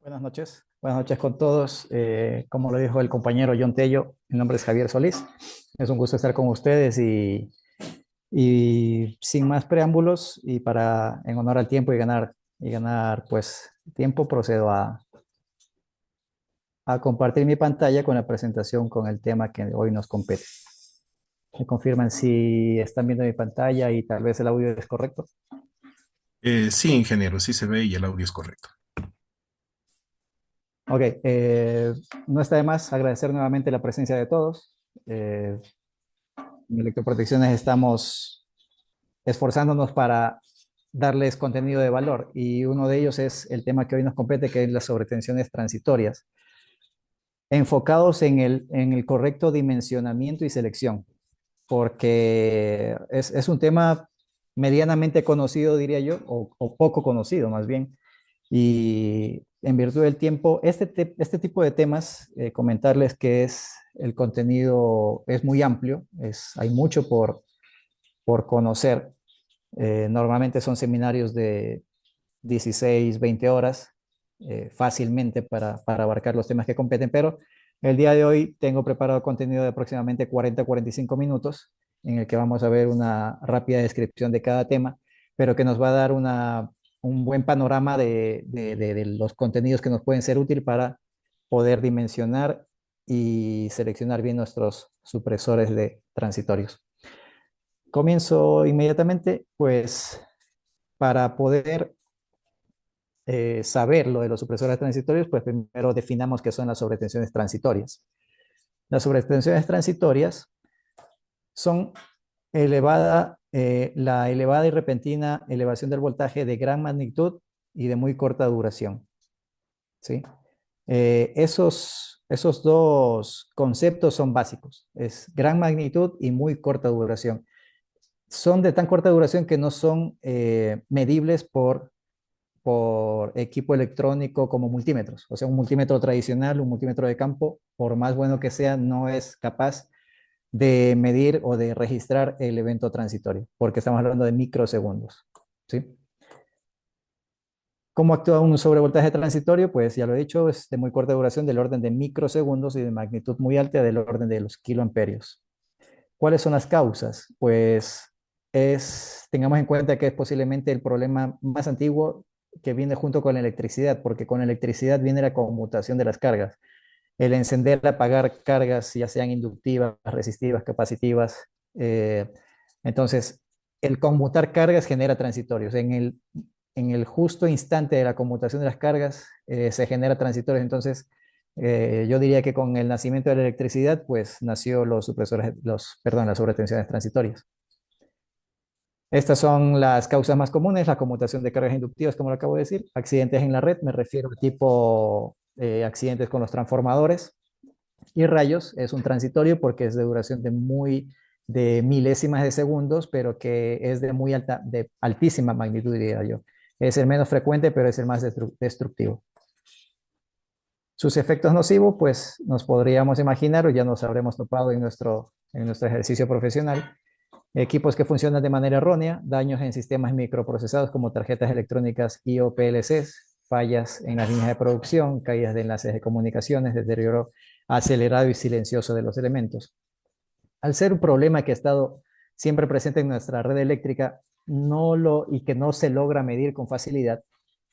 Buenas noches con todos. Como lo dijo el compañero John Tello, mi nombre es Javier Solís. Es un gusto estar con ustedes y sin más preámbulos y para en honor al tiempo y ganar pues tiempo, procedo a compartir mi pantalla con la presentación con el tema que hoy nos compete. ¿Me confirman si están viendo mi pantalla y tal vez el audio es correcto? Sí, ingeniero, sí se ve y el audio es correcto. Ok, no está de más agradecer nuevamente la presencia de todos. En Electroprotecciones estamos esforzándonos para darles contenido de valor y uno de ellos es el tema que hoy nos compete, que es las sobretensiones transitorias, enfocados en el correcto dimensionamiento y selección, porque es un tema medianamente conocido, diría yo, o poco conocido más bien, y en virtud del tiempo, este tipo de temas, comentarles que el contenido es muy amplio, hay mucho por conocer. Normalmente son seminarios de 16, 20 horas, fácilmente para abarcar los temas que competen, pero el día de hoy tengo preparado contenido de aproximadamente 40 a 45 minutos, en el que vamos a ver una rápida descripción de cada tema, pero que nos va a dar un buen panorama de los contenidos que nos pueden ser útiles para poder dimensionar y seleccionar bien nuestros supresores de transitorios. Comienzo inmediatamente, pues para poder saber lo de los supresores transitorios, pues primero definamos qué son las sobretensiones transitorias. Las sobretensiones transitorias son la elevada y repentina elevación del voltaje de gran magnitud y de muy corta duración, ¿sí? Esos dos conceptos son básicos, es gran magnitud y muy corta duración. Son de tan corta duración que no son medibles por equipo electrónico como multímetros. O sea, un multímetro tradicional, un multímetro de campo, por más bueno que sea, no es capaz de medir o de registrar el evento transitorio, porque estamos hablando de microsegundos, ¿sí? ¿Cómo actúa un sobrevoltaje transitorio? Pues ya lo he dicho, es de muy corta duración, del orden de microsegundos y de magnitud muy alta, del orden de los kiloamperios. ¿Cuáles son las causas? Pues tengamos en cuenta que es posiblemente el problema más antiguo que viene junto con la electricidad, porque con la electricidad viene la conmutación de las cargas. El encender, apagar cargas, ya sean inductivas, resistivas, capacitivas. Entonces, el conmutar cargas genera transitorios. En el justo instante de la conmutación de las cargas, se genera transitorios. Entonces, yo diría que con el nacimiento de la electricidad, pues nació las sobretensiones transitorias. Estas son las causas más comunes: la conmutación de cargas inductivas, como lo acabo de decir, accidentes en la red, me refiero a tipo accidentes con los transformadores, y rayos es un transitorio porque es de duración de milésimas de segundos, pero que es de altísima magnitud, diría yo. Es el menos frecuente, pero es el más destructivo. Sus efectos nocivos, pues nos podríamos imaginar o ya nos habremos topado en nuestro ejercicio profesional. Equipos que funcionan de manera errónea, daños en sistemas microprocesados como tarjetas electrónicas y o PLCs, fallas en las líneas de producción, caídas de enlaces de comunicaciones, deterioro acelerado y silencioso de los elementos. Al ser un problema que ha estado siempre presente en nuestra red eléctrica y que no se logra medir con facilidad,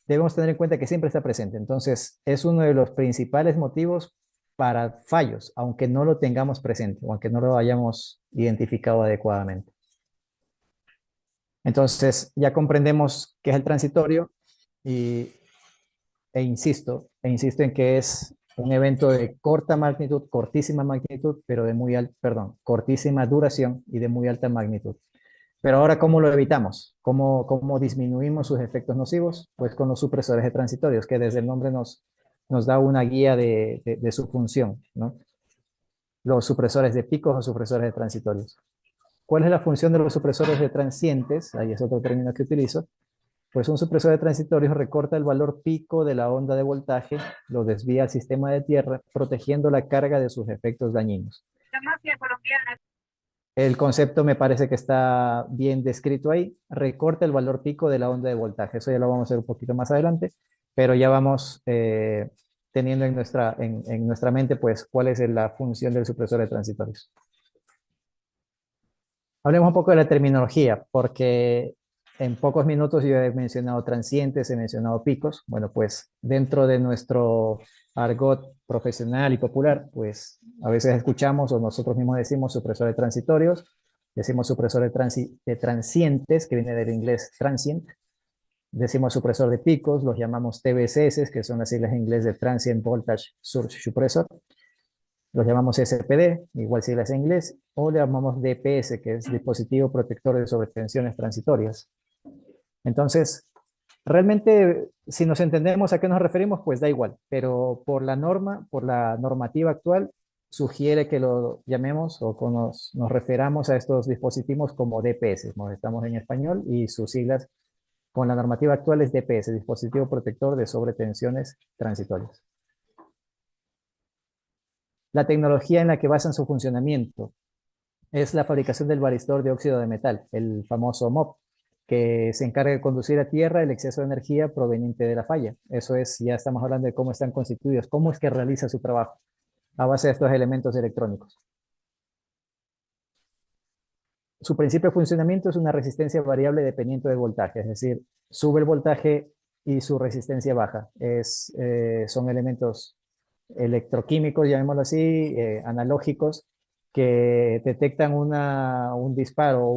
debemos tener en cuenta que siempre está presente. Entonces, es uno de los principales motivos para fallos, aunque no lo tengamos presente o aunque no lo hayamos identificado adecuadamente. Entonces, ya comprendemos qué es el transitorio y, e insisto en que es un evento de corta magnitud, cortísima magnitud, pero cortísima duración y de muy alta magnitud. Pero ahora, ¿cómo lo evitamos? ¿Cómo disminuimos sus efectos nocivos? Pues con los supresores de transitorios, que desde el nombre nos da una guía de su función, ¿no? Los supresores de picos o supresores de transitorios. ¿Cuál es la función de los supresores de transientes? Ahí es otro término que utilizo. Pues un supresor de transitorios recorta el valor pico de la onda de voltaje, lo desvía al sistema de tierra, protegiendo la carga de sus efectos dañinos. El concepto me parece que está bien descrito ahí. Recorta el valor pico de la onda de voltaje. Eso ya lo vamos a ver un poquito más adelante. pero ya vamos teniendo en nuestra mente, pues, cuál es la función del supresor de transitorios. Hablemos un poco de la terminología, porque en pocos minutos yo he mencionado transientes, he mencionado picos. Bueno, pues dentro de nuestro argot profesional y popular, pues a veces escuchamos o nosotros mismos decimos supresor de transitorios, decimos supresor de transientes, que viene del inglés transient, decimos supresor de picos, los llamamos TVSS, que son las siglas en inglés de Transient Voltage Surge Suppressor, los llamamos SPD, igual siglas en inglés, o le llamamos DPS, que es dispositivo protector de sobretensiones transitorias. Entonces, realmente, si nos entendemos a qué nos referimos, pues da igual, pero por la norma, por la normativa actual, sugiere que lo llamemos o que nos referamos a estos dispositivos como DPS, como estamos en español, y sus siglas con la normativa actual es DPS, dispositivo protector de sobretensiones transitorias. La tecnología en la que basan su funcionamiento es la fabricación del varistor de óxido de metal, el famoso MOP, que se encarga de conducir a tierra el exceso de energía proveniente de la falla. Eso es, ya estamos hablando de cómo están constituidos, cómo es que realiza su trabajo a base de estos elementos electrónicos. Su principio de funcionamiento es una resistencia variable dependiente del voltaje, es decir, sube el voltaje y su resistencia baja. Son elementos electroquímicos, llamémoslo así, analógicos, que detectan un disparo o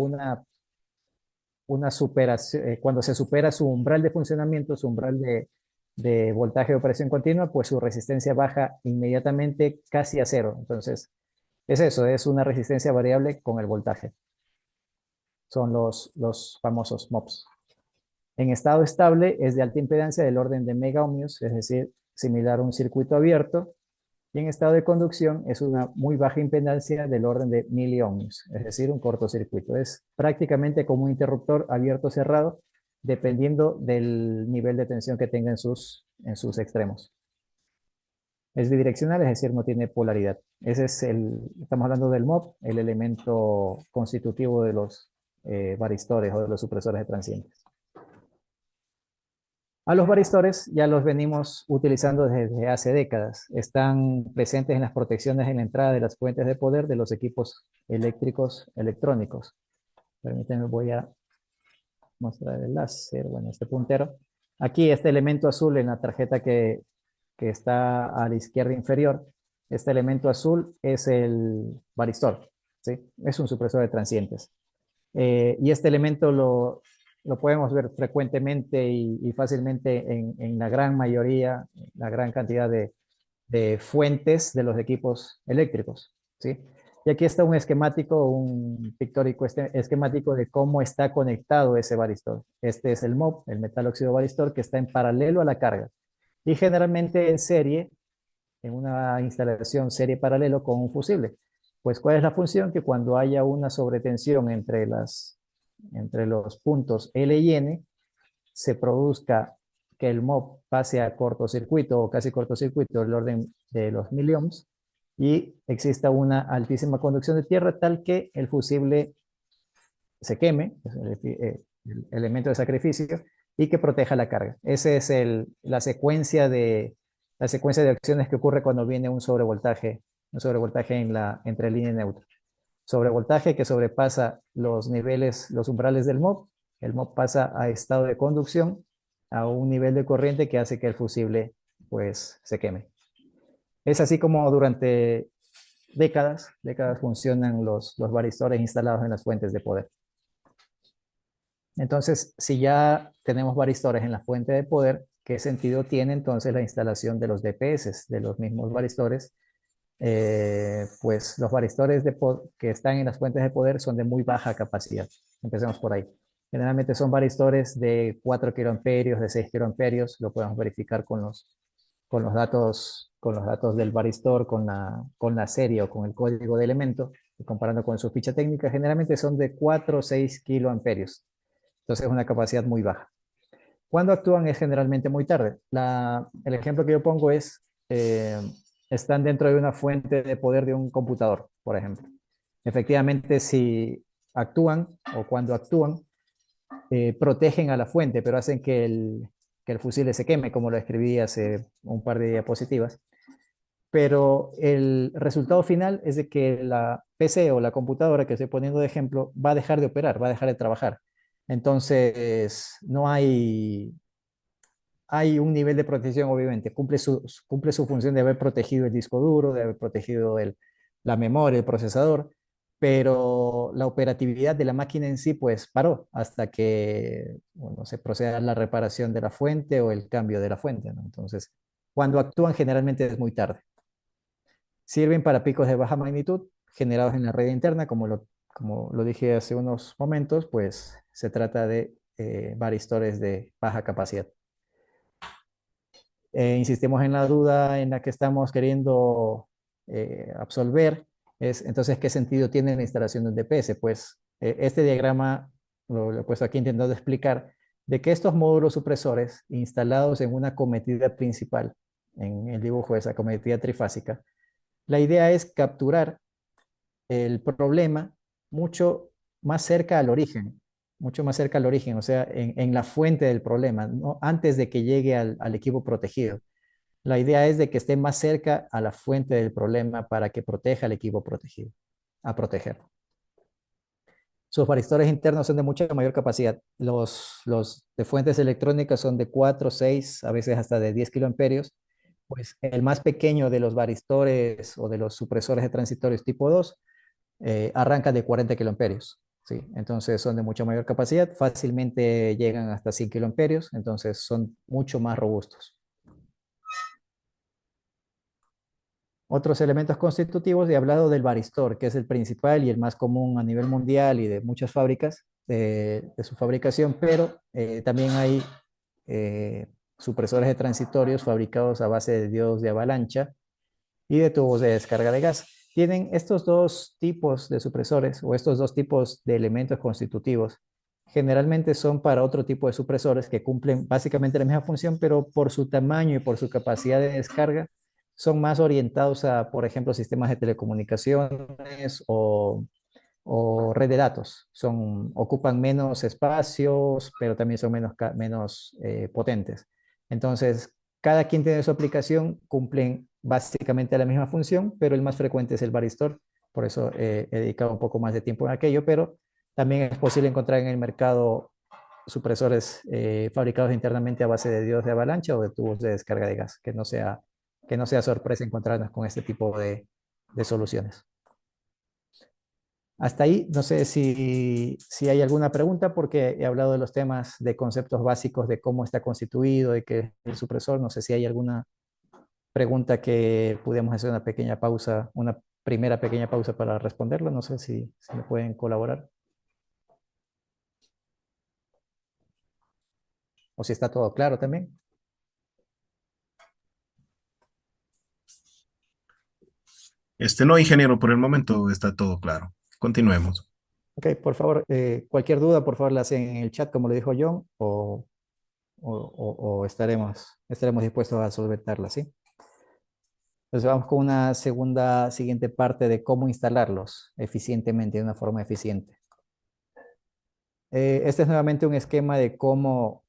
una superación, cuando se supera su umbral de funcionamiento, su umbral de voltaje de operación continua, pues su resistencia baja inmediatamente casi a cero. Entonces, es eso, es una resistencia variable con el voltaje. Son los famosos MOPS. En estado estable es de alta impedancia del orden de megaohmios, es decir, similar a un circuito abierto, y en estado de conducción es una muy baja impedancia del orden de miliohmios, es decir, un cortocircuito. Es prácticamente como un interruptor abierto o cerrado, dependiendo del nivel de tensión que tenga en sus extremos. Es bidireccional, es decir, no tiene polaridad. Estamos hablando del MOP, el elemento constitutivo de los varistores o de los supresores de transientes. A los varistores ya los venimos utilizando desde hace décadas. Están presentes en las protecciones en la entrada de las fuentes de poder de los equipos eléctricos electrónicos. Permítanme, voy a mostrar el láser, bueno, este puntero. Aquí este elemento azul en la tarjeta que está a la izquierda inferior, este elemento azul es el varistor, ¿sí? Es un supresor de transientes. Y este elemento lo podemos ver frecuentemente y fácilmente en la gran mayoría, la gran cantidad de fuentes de los equipos eléctricos, ¿sí? Y aquí está un esquemático, un pictórico esquemático de cómo está conectado ese varistor. Este es el MOP, el metal óxido varistor, que está en paralelo a la carga. Y generalmente en serie, en una instalación serie paralelo con un fusible. Pues, ¿cuál es la función? Que cuando haya una sobretensión entre los puntos L y N, se produzca que el MOP pase a cortocircuito o casi cortocircuito del orden de los miliohms y exista una altísima conducción de tierra tal que el fusible se queme, es el elemento de sacrificio, y que proteja la carga. Esa es la secuencia de acciones que ocurre cuando viene un sobrevoltaje entre línea y neutra. Sobrevoltaje que sobrepasa los niveles, los umbrales del MOP, el MOP pasa a estado de conducción a un nivel de corriente que hace que el fusible pues se queme. Es así como durante décadas funcionan los varistores instalados en las fuentes de poder. Entonces, si ya tenemos varistores en la fuente de poder, ¿qué sentido tiene entonces la instalación de los DPS, de los mismos varistores? Pues los varistores que están en las fuentes de poder son de muy baja capacidad. Empecemos por ahí. Generalmente son varistores de 4 kiloamperios, de 6 kiloamperios. Lo podemos verificar con los datos del varistor, con la serie o con el código de elemento, y comparando con su ficha técnica. Generalmente son de 4 o 6 kiloamperios. Entonces es una capacidad muy baja. Cuando actúan es generalmente muy tarde. El ejemplo que yo pongo es, están dentro de una fuente de poder de un computador, por ejemplo. Efectivamente, si actúan o cuando actúan, protegen a la fuente, pero hacen que que el fusible se queme, como lo escribí hace un par de diapositivas, pero el resultado final es de que la PC o la computadora que estoy poniendo de ejemplo va a dejar de operar, va a dejar de trabajar. Entonces, no hay un nivel de protección, obviamente, cumple su función de haber protegido el disco duro, de haber protegido la memoria, el procesador, pero la operatividad de la máquina en sí, pues paró hasta que bueno, se proceda a la reparación de la fuente o el cambio de la fuente, ¿no? Entonces, cuando actúan generalmente es muy tarde. Sirven para picos de baja magnitud generados en la red interna, como lo dije hace unos momentos, pues se trata de varistores de baja capacidad. Insistimos en la duda en la que estamos queriendo absolver, es entonces, ¿qué sentido tiene la instalación de un DPS? Pues este diagrama lo he puesto aquí intentando explicar de que estos módulos supresores instalados en una cometida principal, en el dibujo de esa cometida trifásica, la idea es capturar el problema mucho más cerca al origen, mucho más cerca al origen, o sea, en la fuente del problema, ¿no? Antes de que llegue al equipo protegido. La idea es de que esté más cerca a la fuente del problema para que proteja al equipo protegido, a proteger. Sus varistores internos son de mucha mayor capacidad. Los de fuentes electrónicas son de 4, 6, a veces hasta de 10 kiloamperios. Pues el más pequeño de los varistores o de los supresores de transitorios tipo 2 arranca de 40 kiloamperios. ¿Sí? Entonces son de mucha mayor capacidad, fácilmente llegan hasta 100 kiloamperios, entonces son mucho más robustos. Otros elementos constitutivos, he hablado del varistor, que es el principal y el más común a nivel mundial y de muchas fábricas de su fabricación, pero también hay eh, supresores de transitorios fabricados a base de diodos de avalancha y de tubos de descarga de gas. Tienen estos dos tipos de supresores o estos dos tipos de elementos constitutivos. Generalmente son para otro tipo de supresores que cumplen básicamente la misma función, pero por su tamaño y por su capacidad de descarga son más orientados a, por ejemplo, sistemas de telecomunicaciones o red de datos. Ocupan menos espacios, pero también son menos potentes. Entonces, cada quien tiene su aplicación, cumplen básicamente la misma función, pero el más frecuente es el varistor. Por eso he dedicado un poco más de tiempo en aquello, pero también es posible encontrar en el mercado supresores fabricados internamente a base de diodos de avalancha o de tubos de descarga de gas, que no sea sorpresa encontrarnos con este tipo de soluciones. Hasta ahí, no sé si hay alguna pregunta, porque he hablado de los temas de conceptos básicos de cómo está constituido, de qué es el supresor. No sé si hay alguna pregunta que pudiéramos hacer una pequeña pausa, una primera pequeña pausa para responderlo. No sé si me pueden colaborar o si está todo claro también. No, ingeniero, por el momento está todo claro. Continuemos. Ok, por favor, cualquier duda, por favor, la hacen en el chat, como lo dijo John, o estaremos dispuestos a solventarla, ¿sí? Entonces vamos con una siguiente parte de cómo instalarlos eficientemente, de una forma eficiente. Este es nuevamente un esquema de cómo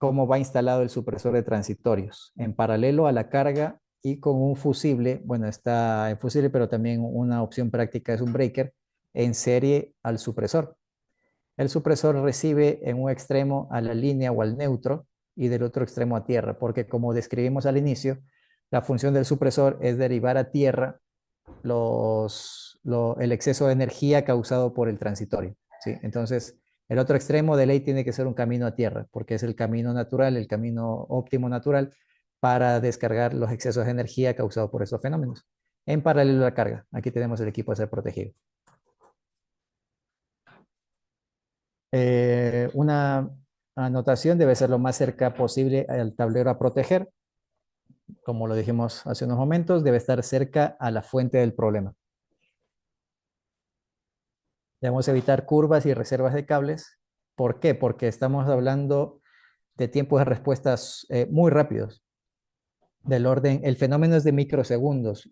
va instalado el supresor de transitorios. En paralelo a la carga y con un fusible, bueno, está en fusible, pero también una opción práctica es un breaker en serie al supresor. El supresor recibe en un extremo a la línea o al neutro y del otro extremo a tierra, porque como describimos al inicio, la función del supresor es derivar a tierra el exceso de energía causado por el transitorio. ¿Sí? Entonces, el otro extremo de ley tiene que ser un camino a tierra, porque es el camino natural, el camino óptimo natural para descargar los excesos de energía causados por esos fenómenos. En paralelo a la carga, aquí tenemos el equipo a ser protegido. Una anotación debe ser lo más cerca posible al tablero a proteger. Como lo dijimos hace unos momentos, debe estar cerca a la fuente del problema. Debemos evitar curvas y reservas de cables. ¿Por qué? Porque estamos hablando de tiempos de respuestas muy rápidos. Del orden, el fenómeno es de microsegundos,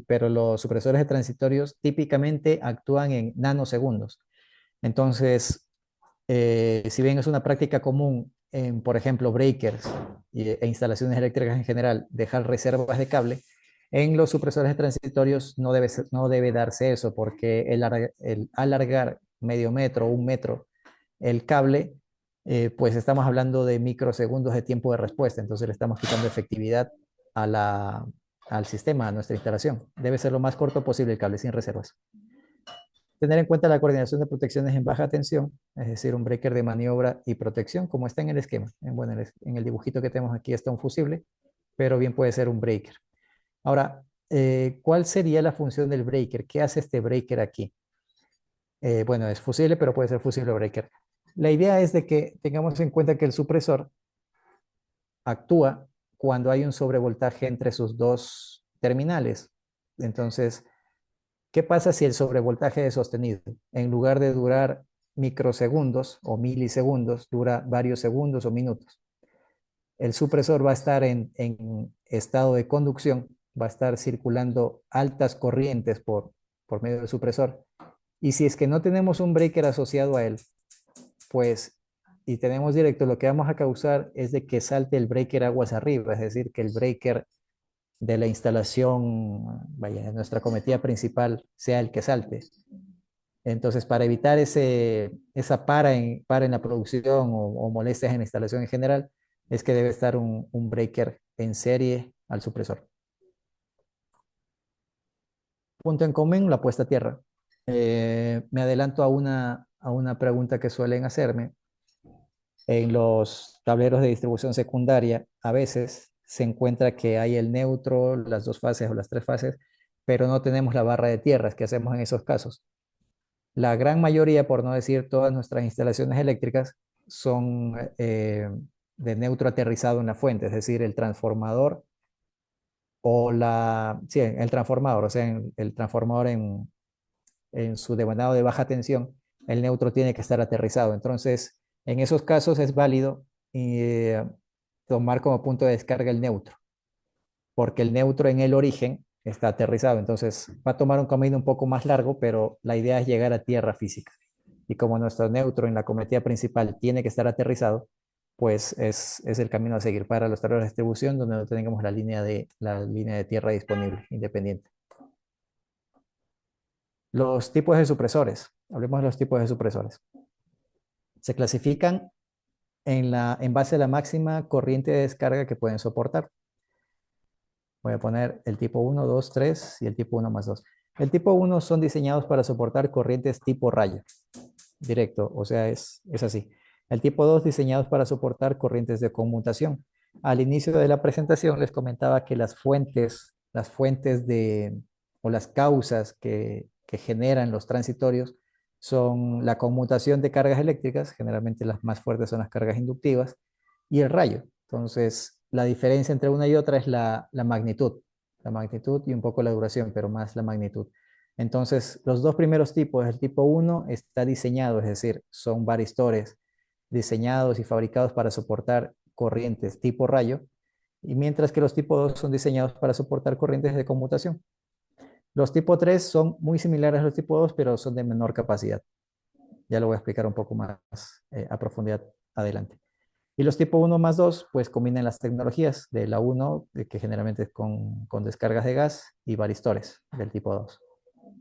pero los supresores de transitorios típicamente actúan en nanosegundos. Entonces, si bien es una práctica común por ejemplo, breakers e instalaciones eléctricas en general, dejar reservas de cable, en los supresores transitorios no debe darse eso, porque el alargar medio metro o un metro el cable, pues estamos hablando de microsegundos de tiempo de respuesta, entonces le estamos quitando efectividad a al sistema, a nuestra instalación. Debe ser lo más corto posible el cable, sin reservas. Tener en cuenta la coordinación de protecciones en baja tensión, es decir, un breaker de maniobra y protección, como está en el esquema. Bueno, en el dibujito que tenemos aquí está un fusible, pero bien puede ser un breaker. Ahora, ¿cuál sería la función del breaker? ¿Qué hace este breaker aquí? Bueno, es fusible, pero puede ser fusible o breaker. La idea es de que tengamos en cuenta que el supresor actúa cuando hay un sobrevoltaje entre sus dos terminales. Entonces, ¿qué pasa si el sobrevoltaje es sostenido? En lugar de durar microsegundos o milisegundos, dura varios segundos o minutos. El supresor va a estar en estado de conducción, va a estar circulando altas corrientes por medio del supresor. Y si es que no tenemos un breaker asociado a él, pues, y tenemos directo, lo que vamos a causar es de que salte el breaker aguas arriba, es decir, que el breaker de la instalación, vaya, de nuestra cometida principal sea el que salte. Entonces, para evitar esa para en la producción o molestias en la instalación en general, es que debe estar un breaker en serie al supresor. Punto en común, la puesta a tierra. Me adelanto a una pregunta que suelen hacerme. En los tableros de distribución secundaria, a veces se encuentra que hay el neutro, las dos fases o las tres fases, pero no tenemos la barra de tierras. ¿Qué hacemos en esos casos? La gran mayoría, por no decir todas nuestras instalaciones eléctricas, son de neutro aterrizado en la fuente, es decir, el transformador sí, el transformador, o sea, el transformador en su demandado de baja tensión, el neutro tiene que estar aterrizado. Entonces, en esos casos es válido tomar como punto de descarga el neutro, porque el neutro en el origen está aterrizado. Entonces, va a tomar un camino un poco más largo, pero la idea es llegar a tierra física. Y como nuestro neutro en la cometida principal tiene que estar aterrizado, pues es el camino a seguir para los tableros de distribución donde no tengamos la línea de tierra disponible, independiente. Los tipos de supresores. Hablemos de los tipos de supresores. Se clasifican en base a la máxima corriente de descarga que pueden soportar. Voy a poner el tipo 1, 2, 3 y el tipo 1 más 2. El tipo 1 son diseñados para soportar corrientes tipo rayo, directo, o sea, es así. El tipo 2 diseñados para soportar corrientes de conmutación. Al inicio de la presentación les comentaba que las fuentes o las causas que generan los transitorios son la conmutación de cargas eléctricas, generalmente las más fuertes son las cargas inductivas, y el rayo. Entonces, la diferencia entre una y otra es la magnitud y un poco la duración, pero más la magnitud. Entonces, los dos primeros tipos, el tipo 1 está diseñado, es decir, son varistores diseñados y fabricados para soportar corrientes tipo rayo, y mientras que los tipo 2 son diseñados para soportar corrientes de conmutación. Los tipo 3 son muy similares a los tipo 2, pero son de menor capacidad. Ya lo voy a explicar un poco más a profundidad adelante. Y los tipo 1 más 2, pues combinan las tecnologías de la 1, que generalmente es con descargas de gas, y varistores del tipo 2,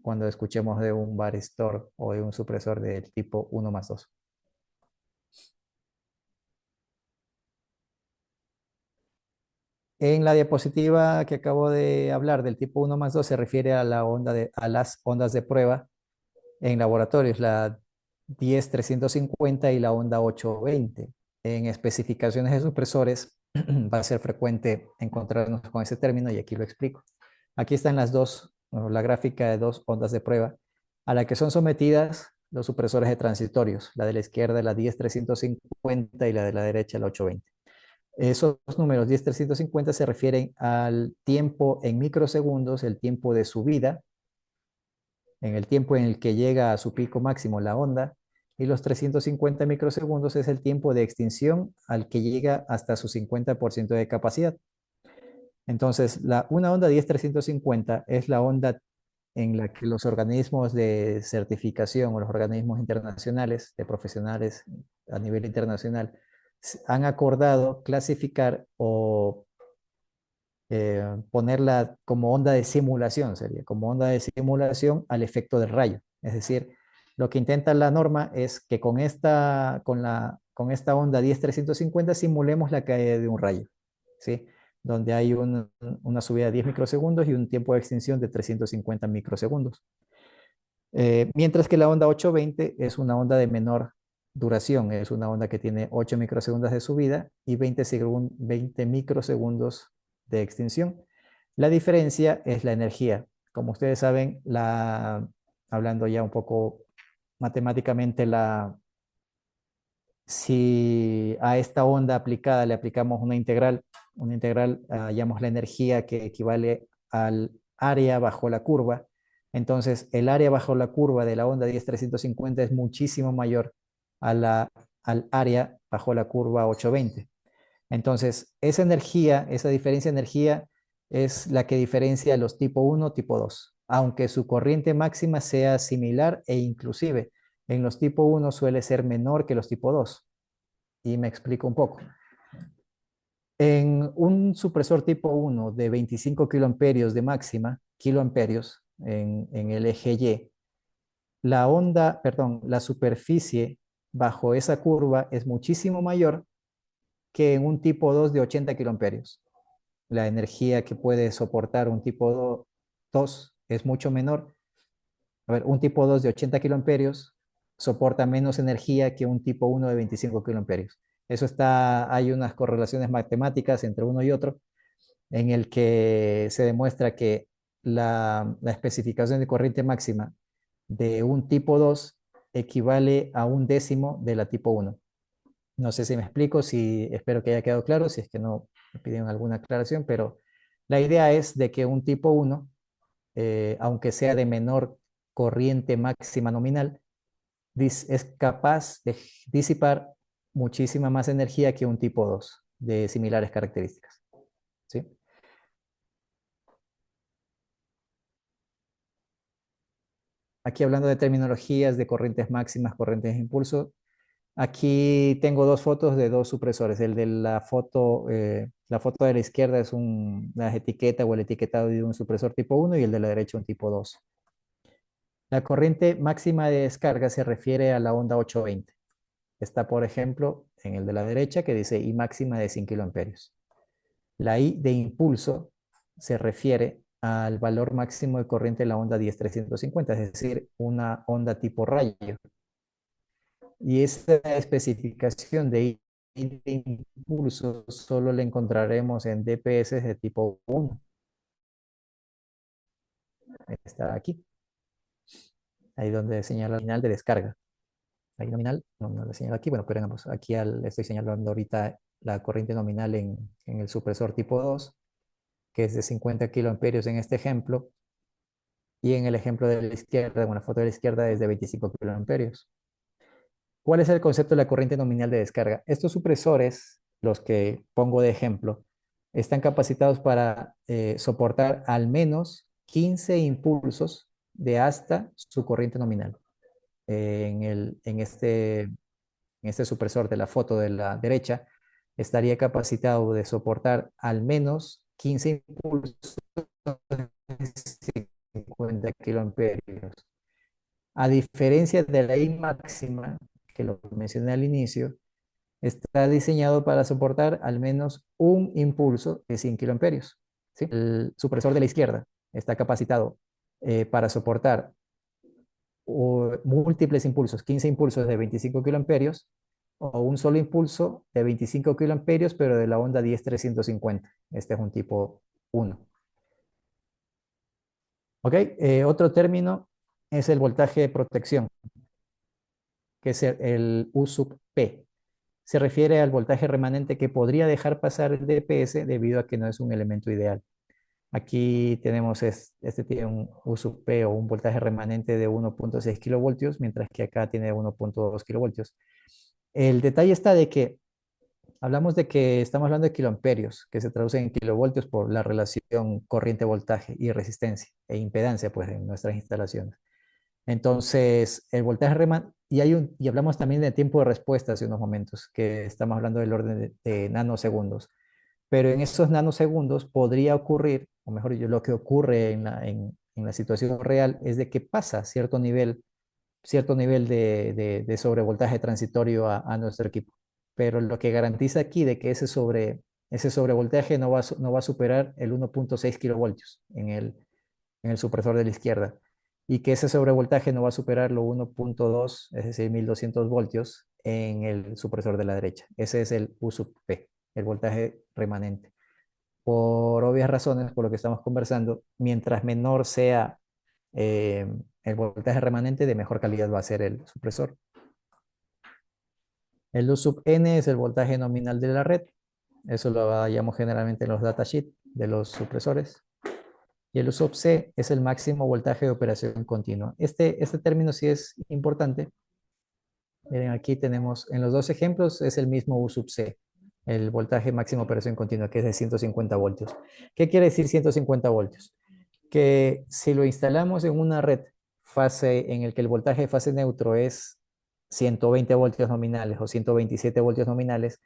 cuando escuchemos de un varistor o de un supresor del tipo 1 más 2. En la diapositiva que acabo de hablar del tipo 1 más 2 se refiere a a las ondas de prueba en laboratorios, la 10350 y la onda 820. En especificaciones de supresores va a ser frecuente encontrarnos con ese término y aquí lo explico. Aquí están la gráfica de dos ondas de prueba a la que son sometidas los supresores de transitorios, la de la izquierda la 10350 y la de la derecha la 820. Esos números 10350 se refieren al tiempo en microsegundos, el tiempo de subida, en el tiempo en el que llega a su pico máximo la onda, y los 350 microsegundos es el tiempo de extinción al que llega hasta su 50% de capacidad. Entonces, una onda 10350 es la onda en la que los organismos de certificación o los organismos internacionales de profesionales a nivel internacional han acordado clasificar o ponerla como onda de simulación, sería como onda de simulación al efecto del rayo. Es decir, lo que intenta la norma es que con esta onda 10350 simulemos la caída de un rayo, ¿sí? Donde hay una subida de 10 microsegundos y un tiempo de extinción de 350 microsegundos. Mientras que la onda 820 es una onda de menor duración, es una onda que tiene 8 microsegundos de subida y 20 microsegundos de extinción. La diferencia es la energía. Como ustedes saben, hablando ya un poco matemáticamente, si a esta onda aplicada le aplicamos una integral, hallamos la energía que equivale al área bajo la curva. Entonces, el área bajo la curva de la onda 10350 es muchísimo mayor al área bajo la curva 820. Entonces, esa energía, esa diferencia de energía es la que diferencia los tipo 1, tipo 2, aunque su corriente máxima sea similar e inclusive en los tipo 1 suele ser menor que los tipo 2. Y me explico un poco. En un supresor tipo 1 de 25 kiloamperios de máxima, kiloamperios en el eje Y, la superficie bajo esa curva es muchísimo mayor que en un tipo 2 de 80 kiloamperios. La energía que puede soportar un tipo 2 es mucho menor. A ver, un tipo 2 de 80 kiloamperios soporta menos energía que un tipo 1 de 25 kiloamperios. Hay unas correlaciones matemáticas entre uno y otro en el que se demuestra que la especificación de corriente máxima de un tipo 2 equivale a un décimo de la tipo 1. No sé si me explico, espero que haya quedado claro, si es que no me piden alguna aclaración, pero la idea es de que un tipo 1, aunque sea de menor corriente máxima nominal, es capaz de disipar muchísima más energía que un tipo 2 de similares características. ¿Sí? Aquí hablando de terminologías, de corrientes máximas, corrientes de impulso, aquí tengo dos fotos de dos supresores. El de la foto de la izquierda es una etiqueta o el etiquetado de un supresor tipo 1 y el de la derecha un tipo 2. La corriente máxima de descarga se refiere a la onda 820. Está, por ejemplo, en el de la derecha que dice I máxima de 100 kiloamperios. La I de impulso se refiere al valor máximo de corriente de la onda 10350, es decir, una onda tipo rayo. Y esa especificación de I de impulso solo la encontraremos en DPS de tipo 1. Está aquí, ahí donde señala el nominal de descarga. Ahí nominal, no lo señalo aquí, bueno, pero aquí estoy señalando ahorita la corriente nominal en el supresor tipo 2, que es de 50 kiloamperios en este ejemplo, y en el ejemplo de la izquierda, bueno, la foto de la izquierda es de 25 kiloamperios. ¿Cuál es el concepto de la corriente nominal de descarga? Estos supresores, los que pongo de ejemplo, están capacitados para soportar al menos 15 impulsos de hasta su corriente nominal. En este supresor de la foto de la derecha, estaría capacitado de soportar al menos 15 impulsos de 50 kiloamperios. A diferencia de la I máxima, que lo mencioné al inicio, está diseñado para soportar al menos un impulso de 100 kiloamperios. ¿Sí? El supresor de la izquierda está capacitado para soportar múltiples impulsos, 15 impulsos de 25 kiloamperios o un solo impulso de 25 kiloamperios, pero de la onda 10350. Este es un tipo 1. ¿Ok? Otro término es el voltaje de protección, que es el U sub P. Se refiere al voltaje remanente que podría dejar pasar el DPS debido a que no es un elemento ideal. Aquí tenemos tiene un U sub P o un voltaje remanente de 1.6 kilovoltios, mientras que acá tiene 1.2 kilovoltios. El detalle está de que hablamos de que estamos hablando de kiloamperios, que se traduce en kilovoltios por la relación corriente-voltaje y resistencia e impedancia pues, en nuestras instalaciones. Entonces, el voltaje remanente, y hablamos también de tiempo de respuesta hace unos momentos, que estamos hablando del orden de nanosegundos. Pero en esos nanosegundos podría ocurrir, o mejor dicho, lo que ocurre en la situación real es de que pasa cierto nivel de sobrevoltaje transitorio a nuestro equipo. Pero lo que garantiza aquí de que ese sobrevoltaje no va a superar el 1.6 kilovoltios en el supresor de la izquierda y que ese sobrevoltaje no va a superar los 1.2, es decir, 1200 voltios en el supresor de la derecha. Ese es el U sub P, el voltaje remanente. Por obvias razones, por lo que estamos conversando, mientras menor sea eh, el voltaje remanente, de mejor calidad va a ser el supresor. El U sub N es el voltaje nominal de la red. Eso lo hallamos generalmente en los datasheets de los supresores. Y el U sub C es el máximo voltaje de operación continua. Este término sí es importante. Miren, aquí tenemos, en los dos ejemplos es el mismo U sub C, el voltaje máximo de operación continua, que es de 150 voltios. ¿Qué quiere decir 150 voltios? Que si lo instalamos en una red en el que el voltaje de fase neutro es 120 voltios nominales o 127 voltios nominales,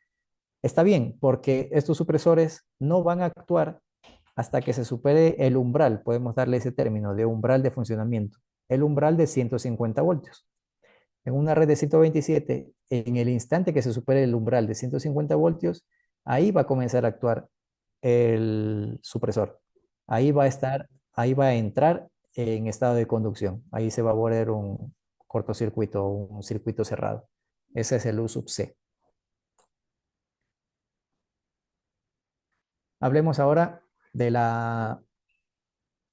está bien, porque estos supresores no van a actuar hasta que se supere el umbral, podemos darle ese término de umbral de funcionamiento, el umbral de 150 voltios. En una red de 127, en el instante que se supere el umbral de 150 voltios, ahí va a comenzar a actuar el supresor. Ahí va a entrar en estado de conducción. Ahí se va a volver un cortocircuito, un circuito cerrado. Ese es el U sub C. Hablemos ahora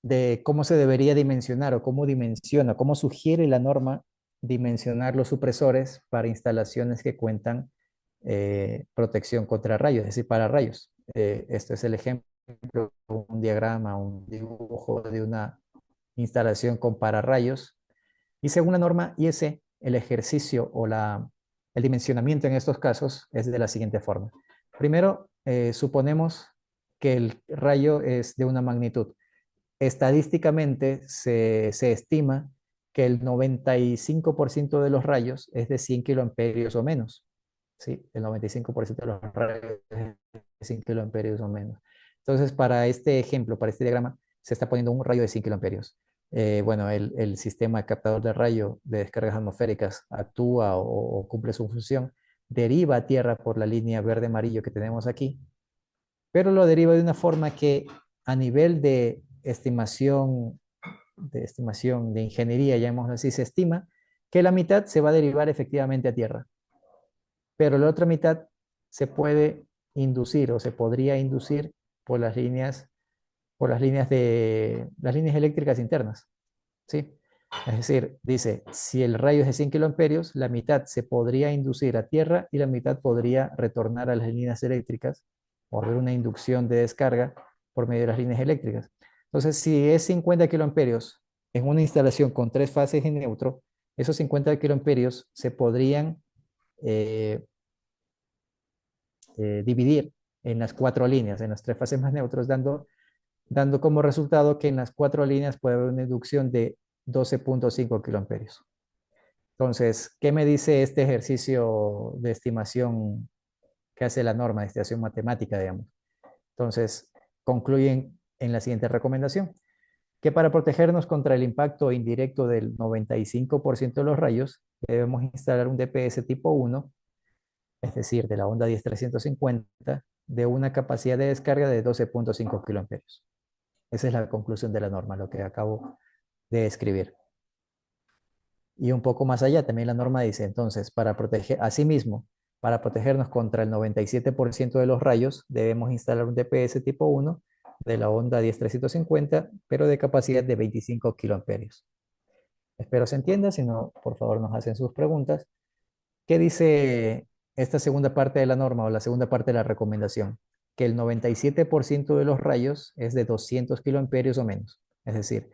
de cómo se debería dimensionar o cómo dimensiona, cómo sugiere la norma dimensionar los supresores para instalaciones que cuentan protección contra rayos, es decir, para rayos. Este es el ejemplo, un diagrama, un dibujo de una instalación con pararrayos. Y según la norma IEC, el ejercicio el dimensionamiento en estos casos es de la siguiente forma. Primero, suponemos que el rayo es de una magnitud. Estadísticamente se estima que el 95% de los rayos es de 100 kiloamperios o menos. ¿Sí? El 95% de los rayos es de 100 kiloamperios o menos. Entonces, para este ejemplo, para este diagrama, se está poniendo un rayo de 100 kiloamperios. Bueno, el sistema captador de rayo de descargas atmosféricas actúa o cumple su función, deriva a tierra por la línea verde-amarillo que tenemos aquí, pero lo deriva de una forma que a nivel de ingeniería, llamémoslo así, se estima que la mitad se va a derivar efectivamente a tierra, pero la otra mitad se puede inducir o se podría inducir por las líneas eléctricas internas, ¿sí? Es decir, dice, si el rayo es de 100 kiloamperios, la mitad se podría inducir a tierra y la mitad podría retornar a las líneas eléctricas o haber una inducción de descarga por medio de las líneas eléctricas. Entonces, si es 50 kiloamperios en una instalación con tres fases en neutro, esos 50 kiloamperios se podrían eh, dividir en las cuatro líneas, en las tres fases más neutros, dando como resultado que en las cuatro líneas puede haber una inducción de 12.5 kiloamperios. Entonces, ¿qué me dice este ejercicio de estimación que hace la norma de estimación matemática, digamos? Entonces, concluyen en la siguiente recomendación, que para protegernos contra el impacto indirecto del 95% de los rayos, debemos instalar un DPS tipo 1, es decir, de la onda 10350, de una capacidad de descarga de 12.5 kiloamperios. Esa es la conclusión de la norma, lo que acabo de escribir. Y un poco más allá, también la norma dice, entonces, para proteger, asimismo, para protegernos contra el 97% de los rayos, debemos instalar un DPS tipo 1 de la onda 10350, pero de capacidad de 25 kiloamperios. Espero se entienda, si no, por favor nos hacen sus preguntas. ¿Qué dice esta segunda parte de la norma o la segunda parte de la recomendación? Que el 97% de los rayos es de 200 kiloamperios o menos. Es decir,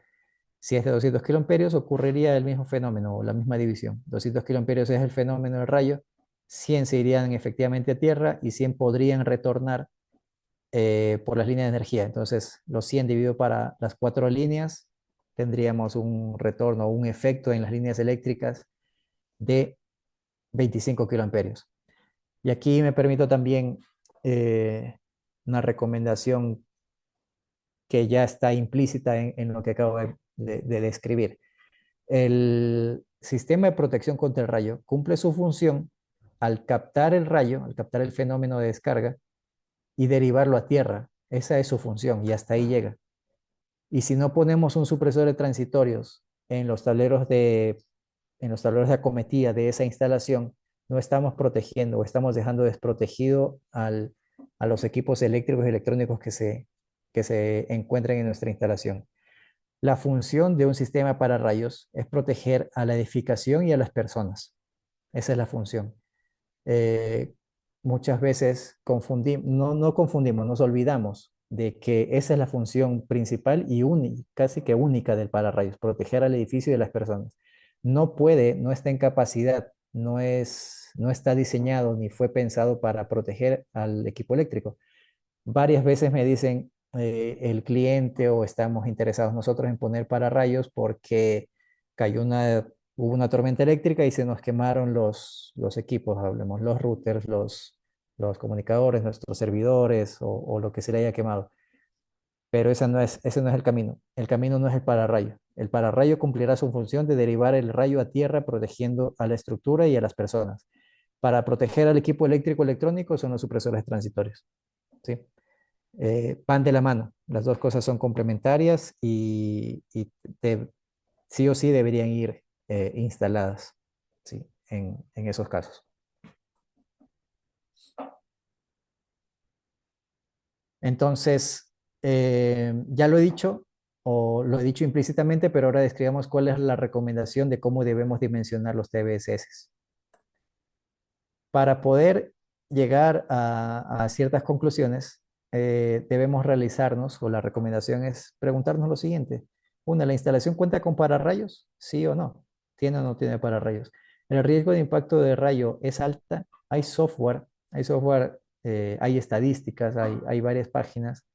si es de 200 kiloamperios, ocurriría el mismo fenómeno o la misma división. 200 kiloamperios es el fenómeno del rayo, 100 se irían efectivamente a tierra y 100 podrían retornar por las líneas de energía. Entonces, los 100 dividido para las cuatro líneas, tendríamos un retorno o un efecto en las líneas eléctricas de 25 kiloamperios. Y aquí me permito también una recomendación que ya está implícita en lo que acabo de describir. El sistema de protección contra el rayo cumple su función al captar el rayo, al captar el fenómeno de descarga y derivarlo a tierra. Esa es su función y hasta ahí llega. Y si no ponemos un supresor de transitorios en los tableros de acometida de esa instalación, no estamos protegiendo o estamos dejando desprotegido a los equipos eléctricos y electrónicos que se encuentran en nuestra instalación. La función de un sistema para rayos es proteger a la edificación y a las personas. Esa es la función. Eh, Muchas veces confundimos, no confundimos, nos olvidamos de que esa es la función principal y casi que única del pararrayos, proteger al edificio y a las personas. No puede, no está en capacidad, no está diseñado ni fue pensado para proteger al equipo eléctrico. Varias veces me dicen el cliente o estamos interesados nosotros en poner pararrayos porque hubo una tormenta eléctrica y se nos quemaron los equipos, hablemos, los routers, los comunicadores, nuestros servidores o lo que se le haya quemado. Pero ese no es el camino. El camino no es el pararrayo. El pararrayo cumplirá su función de derivar el rayo a tierra protegiendo a la estructura y a las personas. Para proteger al equipo eléctrico electrónico son los supresores transitorios. ¿Sí? Van de la mano. Las dos cosas son complementarias y sí o sí deberían ir instaladas, ¿sí? En esos casos. Entonces, ya lo he dicho o lo he dicho implícitamente, pero ahora describamos cuál es la recomendación de cómo debemos dimensionar los TVSS. Para poder llegar a ciertas conclusiones, debemos realizarnos, o la recomendación es preguntarnos lo siguiente. Una, ¿la instalación cuenta con pararrayos? ¿Sí o no? ¿Tiene o no tiene pararrayos? ¿El riesgo de impacto de rayo es alta? Hay estadísticas, hay varias páginas.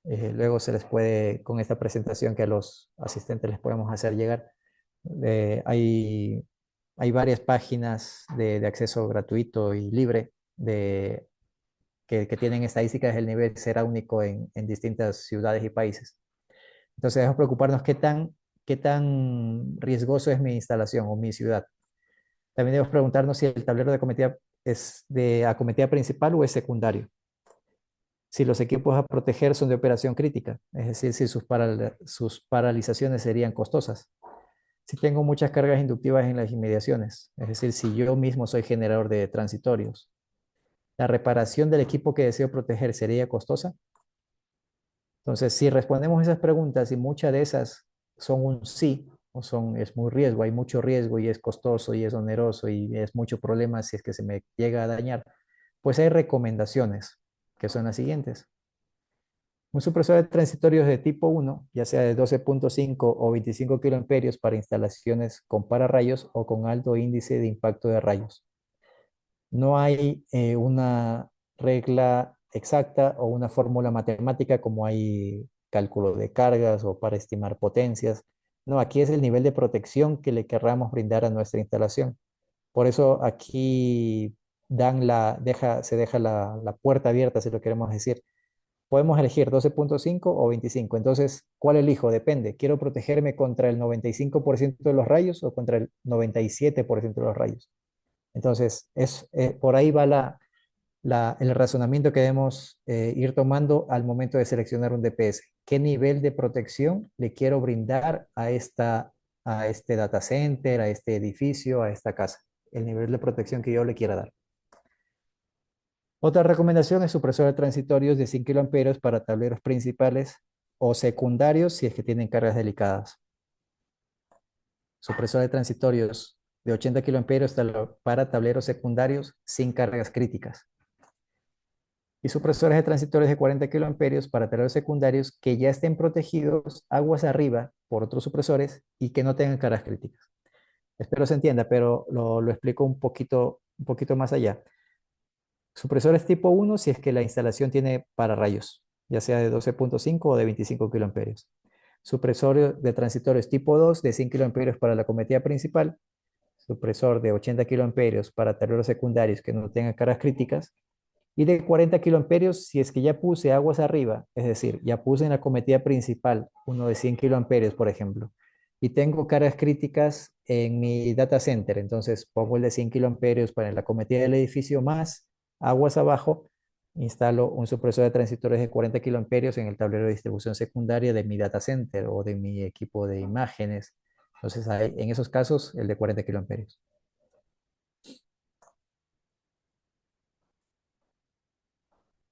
Luego se les puede, con esta presentación que a los asistentes les podemos hacer llegar, eh, hay hay varias páginas de acceso gratuito y libre que tienen estadísticas del nivel seráunico en distintas ciudades y países. Entonces, debemos preocuparnos qué tan riesgoso es mi instalación o mi ciudad. También debemos preguntarnos si el tablero de acometida es de acometida principal o es secundario. Si los equipos a proteger son de operación crítica, es decir, si sus paralizaciones serían costosas. Si tengo muchas cargas inductivas en las inmediaciones, es decir, si yo mismo soy generador de transitorios, ¿la reparación del equipo que deseo proteger sería costosa? Entonces, si respondemos esas preguntas y muchas de esas son un sí, es muy riesgo, hay mucho riesgo y es costoso y es oneroso y es mucho problema si es que se me llega a dañar, pues hay recomendaciones que son las siguientes. Un supresor de transitorios de tipo 1, ya sea de 12.5 o 25 kiloamperios para instalaciones con pararrayos o con alto índice de impacto de rayos. No hay una regla exacta o una fórmula matemática como hay cálculo de cargas o para estimar potencias. No, aquí es el nivel de protección que le querramos brindar a nuestra instalación. Por eso aquí se deja la puerta abierta, si lo queremos decir. Podemos elegir 12.5 o 25. Entonces, ¿cuál elijo? Depende. ¿Quiero protegerme contra el 95% de los rayos o contra el 97% de los rayos? Entonces, por ahí va el razonamiento que debemos ir tomando al momento de seleccionar un DPS. ¿Qué nivel de protección le quiero brindar a este data center, a este edificio, a esta casa? El nivel de protección que yo le quiera dar. Otra recomendación es supresores transitorios de 100 kiloamperios para tableros principales o secundarios si es que tienen cargas delicadas. Supresores transitorios de 80 kiloamperios para tableros secundarios sin cargas críticas. Y supresores de transitorios de 40 kiloamperios para tableros secundarios que ya estén protegidos aguas arriba por otros supresores y que no tengan cargas críticas. Espero se entienda, pero lo explico un poquito más allá. Supresores tipo 1 si es que la instalación tiene pararrayos, ya sea de 12.5 o de 25 kiloamperios. supresor de transitorios tipo 2 de 100 kiloamperios para la cometida principal, supresor de 80 kiloamperios para tableros secundarios que no tengan cargas críticas, y de 40 kiloamperios si es que ya puse aguas arriba, es decir, ya puse en la cometida principal uno de 100 kiloamperios, por ejemplo, y tengo cargas críticas en mi data center, entonces pongo el de 100 kiloamperios para la cometida del edificio más aguas abajo, instalo un supresor de transistores de 40 kiloamperios en el tablero de distribución secundaria de mi data center o de mi equipo de imágenes. Entonces, en esos casos, el de 40 kiloamperios.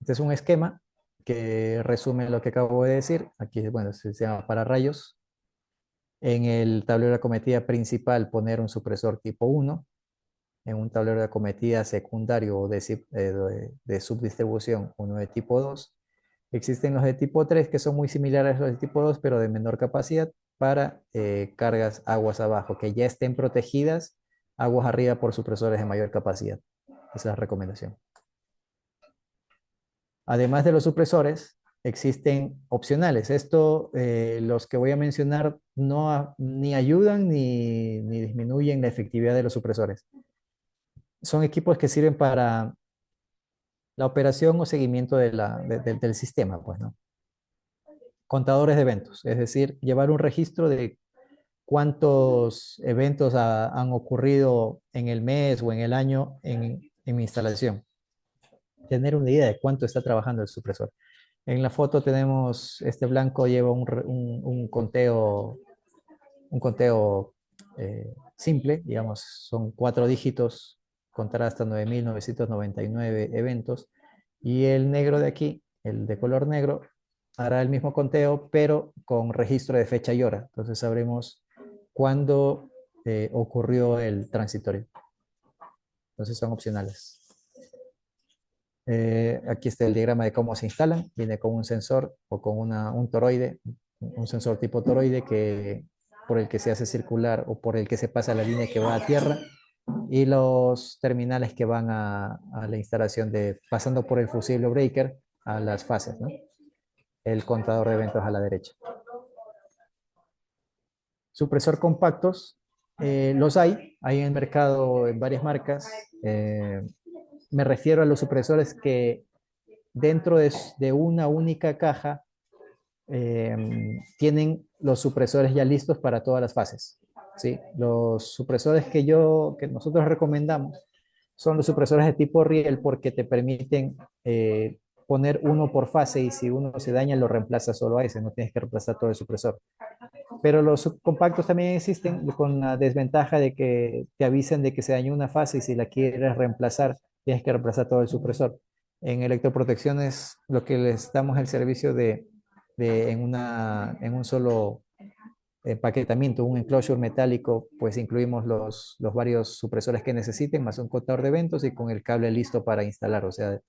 Este es un esquema que resume lo que acabo de decir. Aquí, bueno, se llama para rayos. En el tablero de acometida principal poner un supresor tipo 1. En un tablero de acometida secundario o de subdistribución, uno de tipo 2. Existen los de tipo 3 que son muy similares a los de tipo 2, pero de menor capacidad para cargas aguas abajo, que ya estén protegidas aguas arriba por supresores de mayor capacidad. Esa es la recomendación. Además de los supresores, existen opcionales. Esto, los que voy a mencionar, ni ayudan ni disminuyen la efectividad de los supresores. Son equipos que sirven para la operación o seguimiento del sistema, pues, ¿no? Contadores de eventos, es decir, llevar un registro de cuántos eventos han ocurrido en el mes o en el año en mi instalación. Tener una idea de cuánto está trabajando el supresor. En la foto tenemos, este blanco lleva un conteo simple, digamos, son 4 dígitos, contará hasta 9.999 eventos, y el negro de aquí, el de color negro, hará el mismo conteo, pero con registro de fecha y hora. Entonces sabremos cuándo ocurrió el transitorio. Entonces son opcionales. Aquí está el diagrama de cómo se instalan. Viene con un sensor o con un toroide, un sensor tipo toroide por el que se hace circular o por el que se pasa la línea que va a tierra, y los terminales que van a la instalación pasando por el fusible breaker a las fases, ¿no? El contador de eventos a la derecha. Supresor compactos, los hay en el mercado en varias marcas. Me refiero a los supresores que dentro de una única caja tienen los supresores ya listos para todas las fases, ¿sí? Los supresores que nosotros recomendamos son los supresores de tipo riel porque te permiten poner uno por fase, y si uno se daña lo reemplaza solo a ese, no tienes que reemplazar todo el supresor. Pero los subcompactos también existen con la desventaja de que te avisen de que se dañó una fase y si la quieres reemplazar, tienes que reemplazar todo el supresor. En electroprotecciones, lo que les damos el servicio en un solo empaquetamiento, un enclosure metálico, pues incluimos los varios supresores que necesiten, más un contador de eventos y con el cable listo para instalar. O sea,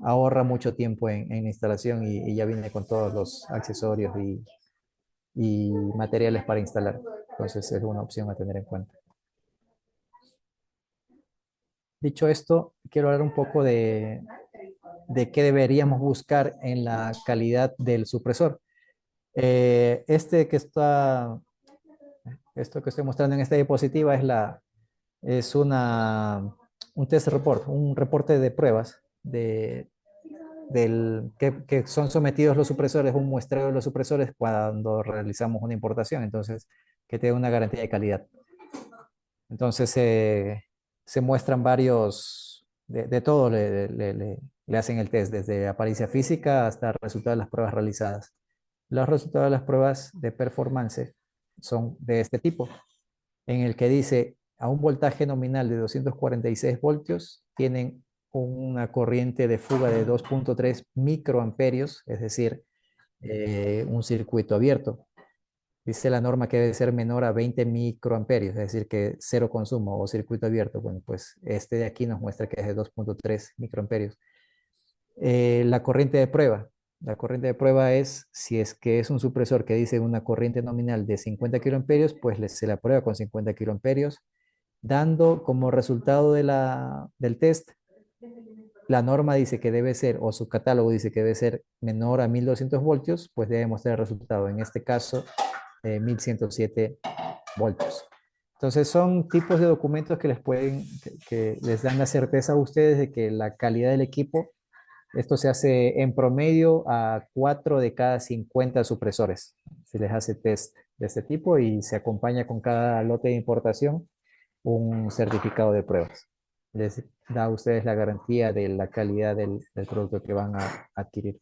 ahorra mucho tiempo en instalación y ya viene con todos los accesorios y materiales para instalar. Entonces es una opción a tener en cuenta. Dicho esto, quiero hablar un poco de qué deberíamos buscar en la calidad del supresor. Esto que estoy mostrando en esta diapositiva es un test report, un reporte de pruebas que son sometidos los supresores, un muestreo de los supresores cuando realizamos una importación, entonces que te dé una garantía de calidad. Entonces se muestran varios, de todo le hacen el test, desde apariencia física hasta el resultado de las pruebas realizadas. Los resultados de las pruebas de performance son de este tipo, en el que dice a un voltaje nominal de 246 voltios tienen una corriente de fuga de 2.3 microamperios, es decir, un circuito abierto. Dice la norma que debe ser menor a 20 microamperios, es decir, que cero consumo o circuito abierto. Bueno, pues este de aquí nos muestra que es de 2.3 microamperios. La corriente de prueba. La corriente de prueba es, si es que es un supresor que dice una corriente nominal de 50 kiloamperios, pues se la prueba con 50 kiloamperios, dando como resultado del test la norma dice que debe ser, o su catálogo dice que debe ser menor a 1200 voltios, pues debe mostrar el resultado. En este caso, 1107 voltios. Entonces son tipos de documentos que les pueden, que les dan la certeza a ustedes de que la calidad del equipo, esto se hace en promedio a 4 de cada 50 supresores. Se les hace test de este tipo y se acompaña con cada lote de importación un certificado de pruebas. Les da a ustedes la garantía de la calidad del producto que van a adquirir.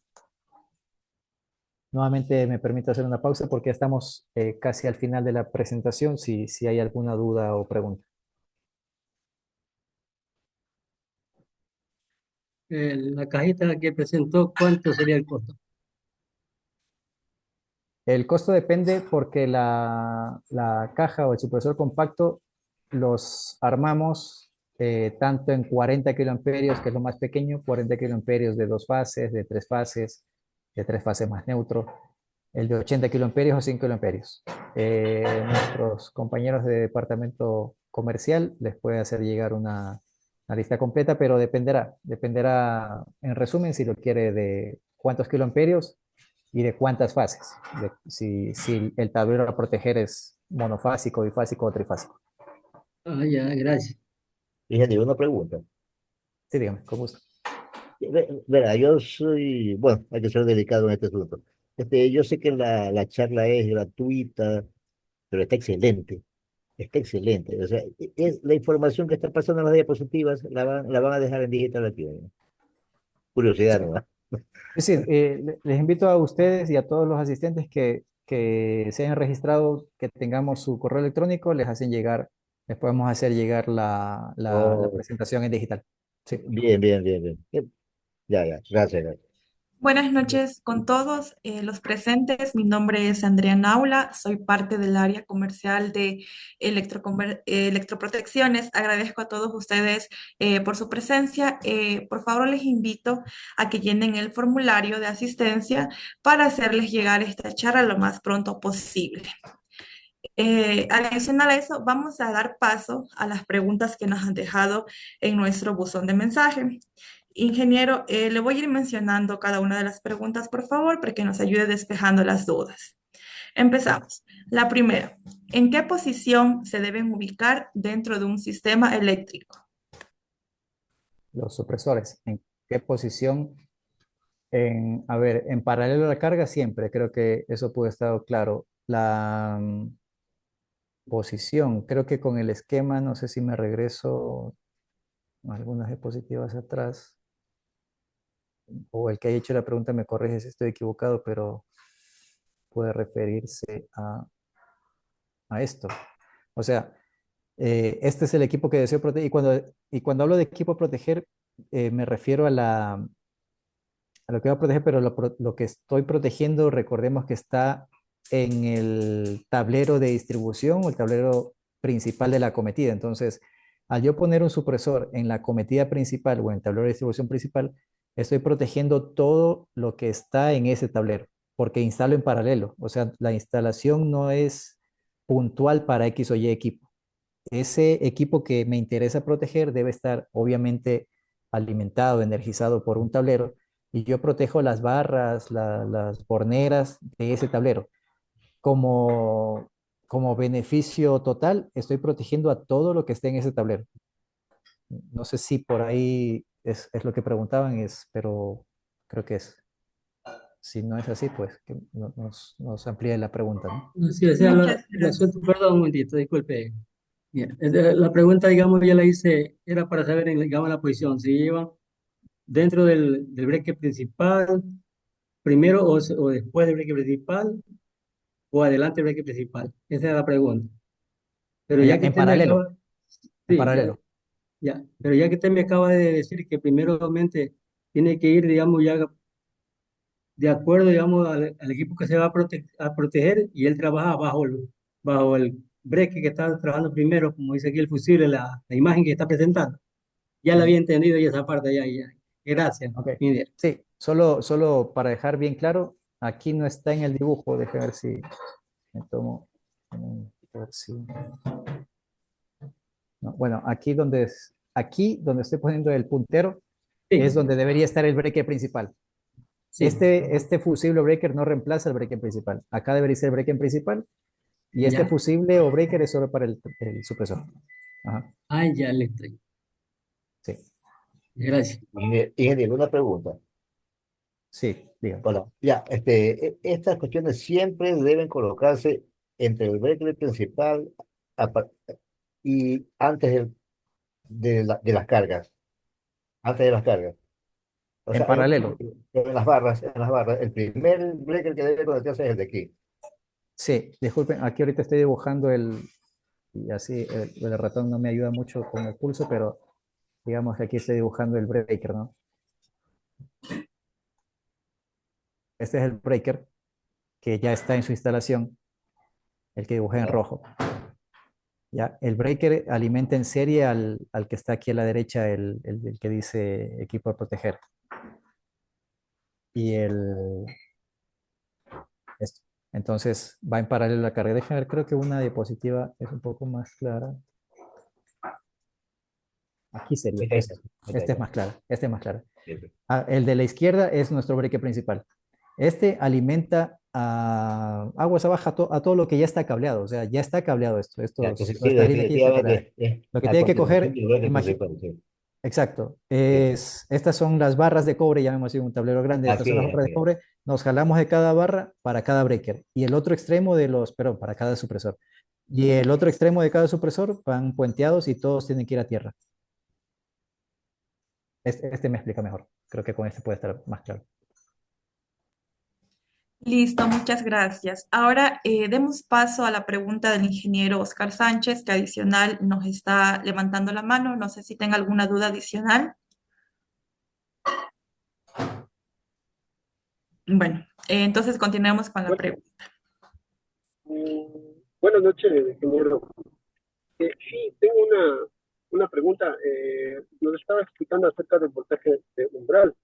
Nuevamente me permito hacer una pausa porque estamos casi al final de la presentación, si hay alguna duda o pregunta. La cajita que presentó, ¿cuánto sería el costo? El costo depende porque la caja o el supresor compacto los armamos tanto en 40 kiloamperios, que es lo más pequeño, 40 kiloamperios de 2 fases, de 3 fases, de 3 fases más neutro, el de 80 kiloamperios o 5 kiloamperios. Nuestros compañeros de departamento comercial les puede hacer llegar una lista completa, pero dependerá en resumen si lo quiere de cuántos kiloamperios y de cuántas fases, si el tablero a proteger es monofásico, bifásico o trifásico. Ah, ya, gracias. Ingeniero, una pregunta. Sí, dígame, con gusto. Verá, yo soy, bueno, hay que ser delicado en este asunto. Yo sé que la charla es gratuita, pero está excelente, está excelente. O sea, es la información que está pasando en las diapositivas, la van a dejar en digital aquí, ¿no? Curiosidad, Sí, ¿no? es decir, les invito a ustedes y a todos los asistentes que se hayan registrado, que tengamos su correo electrónico, les podemos hacer llegar la Oh, presentación en digital. Sí. bien, bien, bien, bien. Ya, ya, gracias, gracias. Buenas noches con todos los presentes. Mi nombre es Andrea Naula, soy parte del área comercial de Electroprotecciones. Agradezco a todos ustedes por su presencia. Por favor, les invito a que llenen el formulario de asistencia para hacerles llegar esta charla lo más pronto posible. Adicional a eso, vamos a dar paso a las preguntas que nos han dejado en nuestro buzón de mensaje. Ingeniero, le voy a ir mencionando cada una de las preguntas, por favor, para que nos ayude despejando las dudas. Empezamos. La primera, ¿en qué posición se deben ubicar dentro de un sistema eléctrico? Los supresores, ¿en qué posición? A ver, en paralelo a la carga siempre, creo que eso puede estar claro. La posición, creo que con el esquema, no sé si me regreso algunas diapositivas atrás, o el que haya hecho la pregunta me corrige si estoy equivocado, pero puede referirse a esto. O sea, este es el equipo que deseo proteger, y cuando hablo de equipo proteger, me refiero a lo que va a proteger, pero lo que estoy protegiendo, recordemos que está en el tablero de distribución o el tablero principal de la acometida. Entonces, al yo poner un supresor en la acometida principal o en el tablero de distribución principal, estoy protegiendo todo lo que está en ese tablero, porque instalo en paralelo. O sea, la instalación no es puntual para X o Y equipo. Ese equipo que me interesa proteger debe estar obviamente alimentado, energizado por un tablero, y yo protejo las barras, las borneras de ese tablero. Como, como beneficio total, estoy protegiendo a todo lo que esté en ese tablero. No sé si por ahí es lo que preguntaban, pero creo que es. Si no es así, pues que nos amplíe la pregunta, ¿no? No, sí, o sea, Muchas el gracias. asunto, perdón un momentito, disculpe. Bien, la pregunta, digamos, ya la hice, era para saber, digamos, la posición, si lleva dentro del breque principal, primero o después del breque principal, o adelante del breque principal. Esa era la pregunta. Pero ya que En usted me paralelo, acaba, en sí, ya, paralelo. ya, pero ya que usted me acaba de decir que primeramente tiene que ir, digamos, ya de acuerdo, digamos, al equipo que se va a proteger y él trabaja bajo el breque que está trabajando primero, como dice aquí el fusible, la imagen que está presentando. Ya la había Ujú. entendido y esa parte ya, ya. Gracias, Ok. Miguel. Sí, solo para dejar bien claro, aquí no está en el dibujo, déjame ver si me tomo. A ver si. No, bueno, aquí donde estoy poniendo el puntero es Sí, donde debería estar el breaker principal. sí, Este fusible o breaker no reemplaza el breaker principal. Acá debería ser el breaker principal y este ya. fusible o breaker es solo para el supresor. Ajá, Ah, ya le estoy. sí, Gracias. Ingeniero, una pregunta. sí, diga. Hola, ya, estas cuestiones siempre deben colocarse entre el breaker principal apa- y antes de las cargas, antes de las cargas. O En sea, paralelo. en las barras, el primer breaker que debe conectarse es el de aquí. Sí, disculpen, aquí ahorita estoy dibujando y así el ratón no me ayuda mucho con el pulso, pero digamos que aquí estoy dibujando el breaker, ¿no? Este es el breaker que ya está en su instalación, el que dibujé en Ya, rojo. ¿Ya? El breaker alimenta en serie al que está aquí a la derecha, el que dice equipo a proteger. Y esto. Entonces va en paralelo a la carga. Déjenme ver, creo que una diapositiva es un poco más clara. Aquí sería. esta, Esto. esta, Este es esta, más claro. Este es más claro. esta. Ah, el de la izquierda es nuestro breaker principal. Este alimenta a aguas abajo a todo lo que ya está cableado. O sea, ya está cableado esto. Ya, entonces Toda sí, esta línea aquí está cableada. definitivamente es Lo que a tiene que continuación coger, del breaker principal, sí. exacto, Sí. estas son las barras de cobre, llamémoslo así, un tablero grande. Estas son las barras Así de es. cobre. Nos jalamos de cada barra para cada breaker. Y el otro extremo perdón, para cada supresor. Y el otro extremo de cada supresor van puenteados y todos tienen que ir a tierra. Este me explica mejor. Creo que con este puede estar más claro. Listo, muchas gracias. Ahora demos paso a la pregunta del ingeniero Oscar Sánchez, que adicional nos está levantando la mano. No sé si tenga alguna duda adicional. Bueno, entonces continuemos con la Bueno, pregunta. buenas noches, ingeniero. Sí, tengo una pregunta. Nos estaba explicando acerca del voltaje de umbral.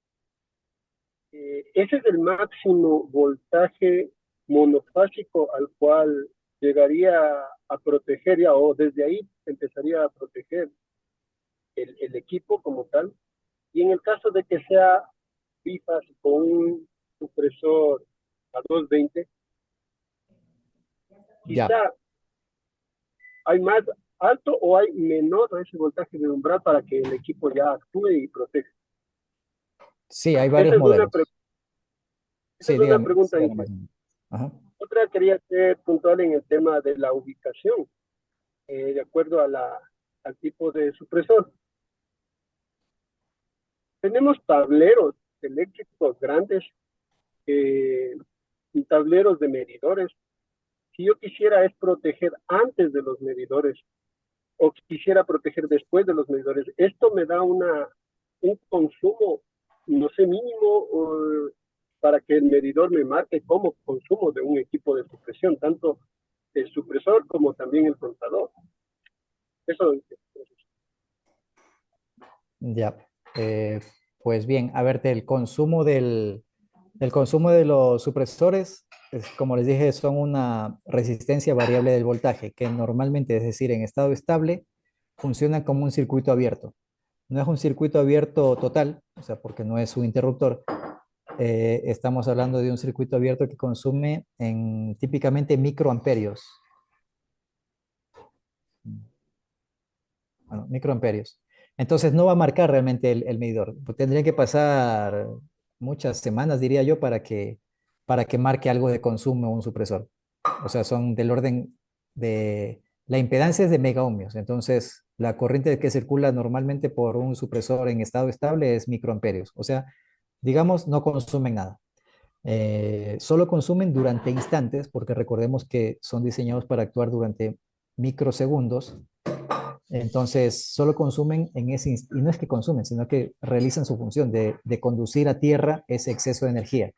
¿Ese es el máximo voltaje monofásico al cual llegaría a proteger ya, o desde ahí empezaría a proteger el equipo como tal? Y en el caso de que sea bifásico con un supresor a 220, Ya. quizá hay más alto o hay menor a ese voltaje de umbral para que el equipo ya actúe y proteja. Sí, hay varios Esa es una, modelos. esa Sí, es una dígame. pregunta, Sígame Inge. más. Ajá. Otra quería ser puntual en el tema de la ubicación, de acuerdo a al tipo de supresor. Tenemos tableros eléctricos grandes y tableros de medidores. Si yo quisiera es proteger antes de los medidores o quisiera proteger después de los medidores, esto me da un consumo, no sé, mínimo para que el medidor me marque como consumo de un equipo de supresión, tanto el supresor como también el contador. Eso. Ya. Eh, pues bien, a ver, el consumo de los supresores, como les dije, son una resistencia variable del voltaje, que normalmente, es decir, en estado estable, funciona como un circuito abierto. No es un circuito abierto total, o sea, porque no es un interruptor. Estamos hablando de un circuito abierto que consume típicamente microamperios. Bueno, microamperios. Entonces no va a marcar realmente el medidor. Pues tendría que pasar muchas semanas, diría yo, para que marque algo de consumo un supresor. O sea, son del orden de... La impedancia es de megaohmios. Entonces, la corriente que circula normalmente por un supresor en estado estable es microamperios. O sea, digamos, no consumen nada. Solo consumen durante instantes, porque recordemos que son diseñados para actuar durante microsegundos. Entonces, solo consumen en y no es que consumen, sino que realizan su función de conducir a tierra ese exceso de energía.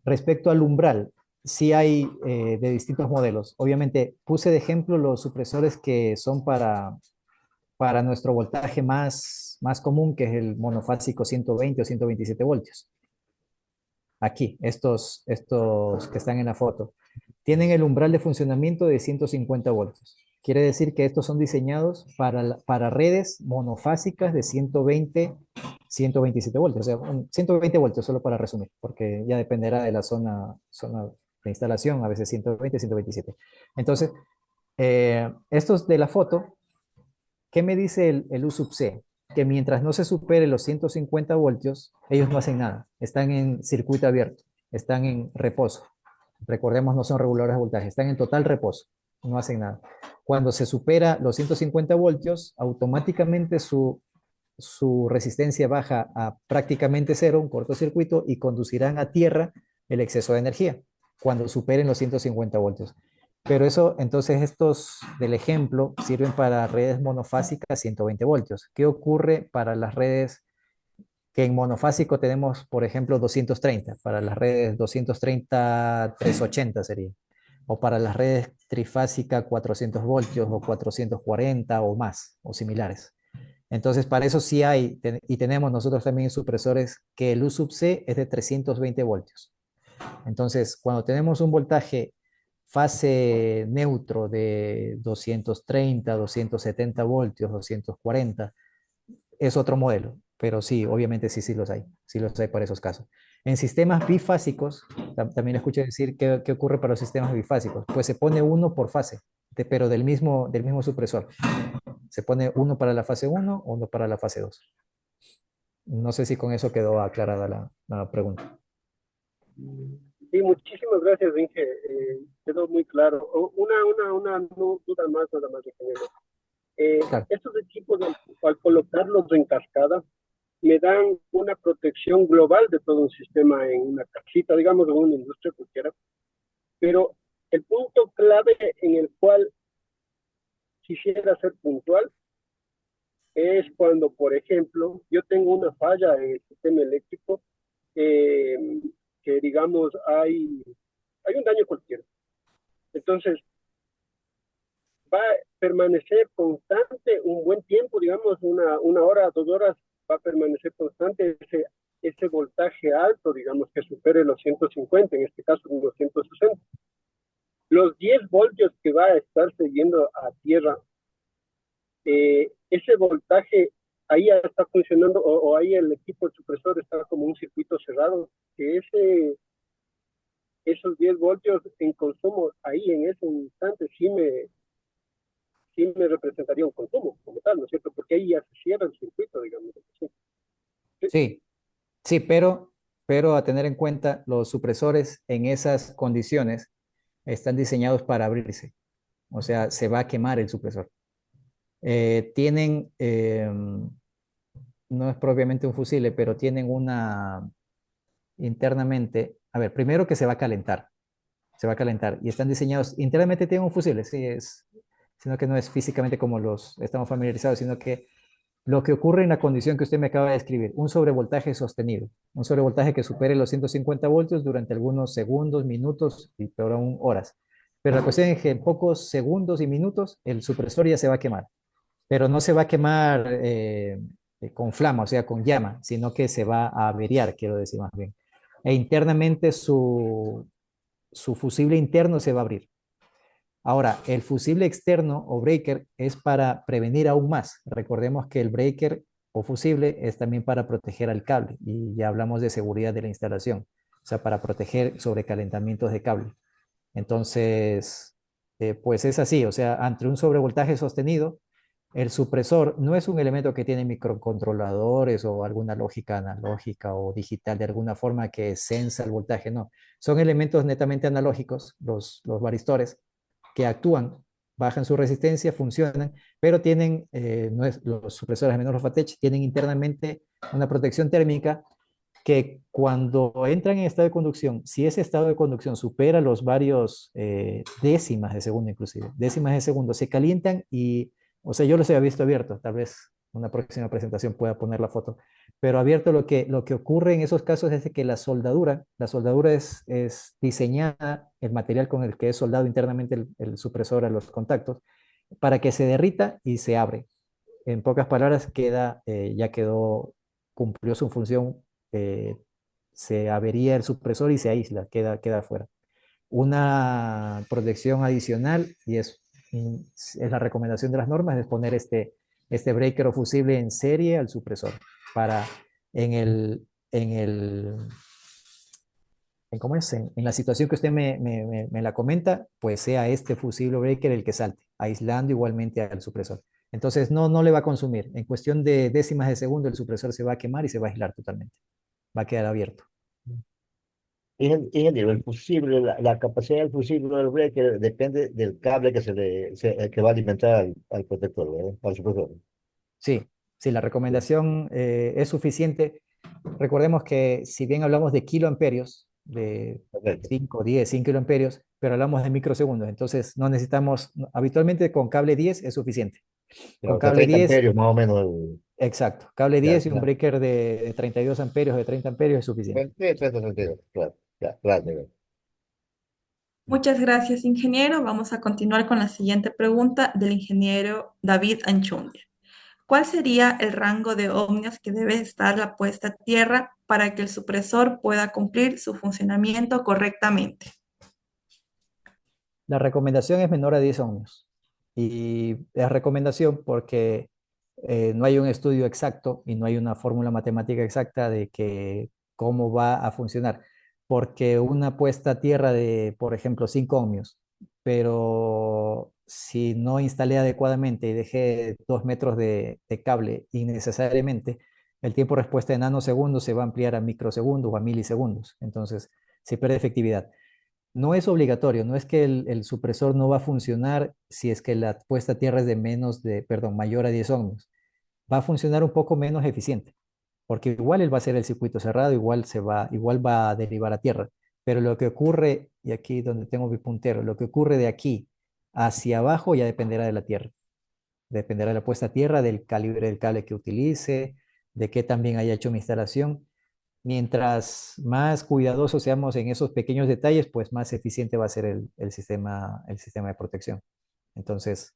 Respecto al umbral, sí hay de distintos modelos. Obviamente, puse de ejemplo los supresores que son para nuestro voltaje más común, que es el monofásico 120 o 127 voltios. Aquí, estos que están en la foto. Tienen el umbral de funcionamiento de 150 voltios. Quiere decir que estos son diseñados para redes monofásicas de 120, 127 voltios, o sea, 120 voltios solo para resumir, porque ya dependerá de la zona de instalación, a veces 120, 127. Entonces, estos de la foto, ¿qué me dice el U sub C? Que mientras no se supere los 150 voltios, ellos no hacen nada, están en circuito abierto, están en reposo. Recordemos, no son reguladores de voltaje, están en total reposo, no hacen nada. Cuando se supera los 150 voltios, automáticamente su resistencia baja a prácticamente cero, un cortocircuito, y conducirán a tierra el exceso de energía cuando superen los 150 voltios. Pero eso, entonces, estos del ejemplo sirven para redes monofásicas 120 voltios. ¿Qué ocurre para las redes que en monofásico tenemos, por ejemplo, 230? Para las redes 230, 380 sería. O para las redes trifásica 400 voltios o 440 o más, o similares. Entonces, para eso sí hay, y tenemos nosotros también supresores que el U sub C es de 320 voltios. Entonces, cuando tenemos un voltaje fase neutro de 230, 270 voltios, 240, es otro modelo, pero sí, obviamente sí los hay para esos casos. En sistemas bifásicos, también escuché decir qué ocurre para los sistemas bifásicos, pues se pone uno por fase, pero del mismo supresor. Se pone uno para la fase 1, uno para la fase 2. No sé si con eso quedó aclarada la pregunta. Sí, muchísimas gracias, Inge. Quedó muy claro. Una duda más, nada más, ingeniero. Claro. Estos equipos, al colocarlos en cascada, me dan una protección global de todo un sistema en una casita, digamos, en una industria cualquiera. Pero el punto clave en el cual quisiera ser puntual es cuando, por ejemplo, yo tengo una falla en el sistema eléctrico, eh, que digamos hay un daño cualquiera. Entonces, va a permanecer constante un buen tiempo, digamos, una hora, 2 horas, va a permanecer constante ese voltaje alto, digamos, que supere los 150, en este caso los 160. Los 10 voltios que va a estar siguiendo a tierra, ese voltaje ahí ya está funcionando, o ahí el equipo de supresor está como un circuito cerrado, que esos 10 voltios en consumo ahí en ese instante sí me representaría un consumo como tal, ¿no es cierto? Porque ahí ya se cierra el circuito, digamos. Sí, Sí, sí, pero a tener en cuenta, los supresores en esas condiciones están diseñados para abrirse. O sea, se va a quemar el supresor. Tienen, no es propiamente un fusible, pero tienen internamente, a ver, primero que se va a calentar y están diseñados, internamente tienen un fusible, sí, sino que no es físicamente como los estamos familiarizados, sino que lo que ocurre en la condición que usted me acaba de describir, un sobrevoltaje sostenido, un sobrevoltaje que supere los 150 voltios durante algunos segundos, minutos y peor aún horas. Pero la cuestión es que en pocos segundos y minutos el supresor ya se va a quemar, pero no se va a quemar con flama, o sea, con llama, sino que se va a averiar, quiero decir más bien. E internamente su fusible interno se va a abrir. Ahora, el fusible externo o breaker es para prevenir aún más. Recordemos que el breaker o fusible es también para proteger al cable y ya hablamos de seguridad de la instalación, o sea, para proteger sobrecalentamientos de cable. Entonces, pues es así, o sea, ante un sobrevoltaje sostenido, el supresor no es un elemento que tiene microcontroladores o alguna lógica analógica o digital de alguna forma que sensa el voltaje, no. Son elementos netamente analógicos, los varistores, que actúan, bajan su resistencia, funcionan, pero tienen, los supresores menor of Attach tienen internamente una protección térmica que cuando entran en estado de conducción, si ese estado de conducción supera los varios décimas de segundo, inclusive, décimas de segundo, se calientan y, o sea, yo los había visto abiertos, tal vez una próxima presentación pueda poner la foto, pero abierto lo que ocurre en esos casos es que la soldadura es diseñada, el material con el que es soldado internamente el supresor a los contactos, para que se derrita y se abre. En pocas palabras, ya quedó, cumplió su función, eh, se avería el supresor y se aísla, queda fuera. Una protección adicional, y es es la recomendación de las normas, es poner este breaker o fusible en serie al supresor para en ¿cómo es? En la situación que usted me la comenta, pues sea este fusible breaker el que salte, aislando igualmente al supresor. Entonces no le va a consumir. En cuestión de décimas de segundo, el supresor se va a quemar y se va a aislar totalmente. Va a quedar abierto. Ingeniero, el fusible, la capacidad del fusible del breaker depende del cable que va a alimentar al protector, ¿verdad? Al supresor. Sí, sí, la recomendación es suficiente. Recordemos que si bien hablamos de kiloamperios, de Correcto. 5, 10, 100 kiloamperios, pero hablamos de microsegundos, entonces no necesitamos, habitualmente con cable 10 es suficiente. Con O sea, cable 30 10, amperios más o menos. exacto, cable Ya, 10 y un ya. breaker de 32 amperios, de 30 amperios es suficiente. 32, claro, ya, claro. Muchas gracias, ingeniero. Vamos a continuar con la siguiente pregunta del ingeniero David Anchundia. ¿Cuál sería el rango de ohmios que debe estar la puesta a tierra para que el supresor pueda cumplir su funcionamiento correctamente? La recomendación es menor a 10 ohmios. Y es recomendación porque no hay un estudio exacto y no hay una fórmula matemática exacta de que cómo va a funcionar. Porque una puesta a tierra de, por ejemplo, 5 ohmios, pero si no instalé adecuadamente y dejé 2 metros de cable innecesariamente, el tiempo de respuesta de nanosegundos se va a ampliar a microsegundos o a milisegundos. Entonces, se pierde efectividad. No es obligatorio, no es que el supresor no va a funcionar si es que la puesta a tierra es de perdón, mayor a 10 ohmios. Va a funcionar un poco menos eficiente, porque igual él va a hacer el circuito cerrado, igual va a derivar a tierra. Pero lo que ocurre, y aquí donde tengo mi puntero, lo que ocurre de aquí hacia abajo ya dependerá de la tierra. Dependerá de la puesta a tierra, del calibre del cable que utilice, de qué también haya hecho mi instalación. Mientras más cuidadosos seamos en esos pequeños detalles, pues más eficiente va a ser el sistema de protección. Entonces,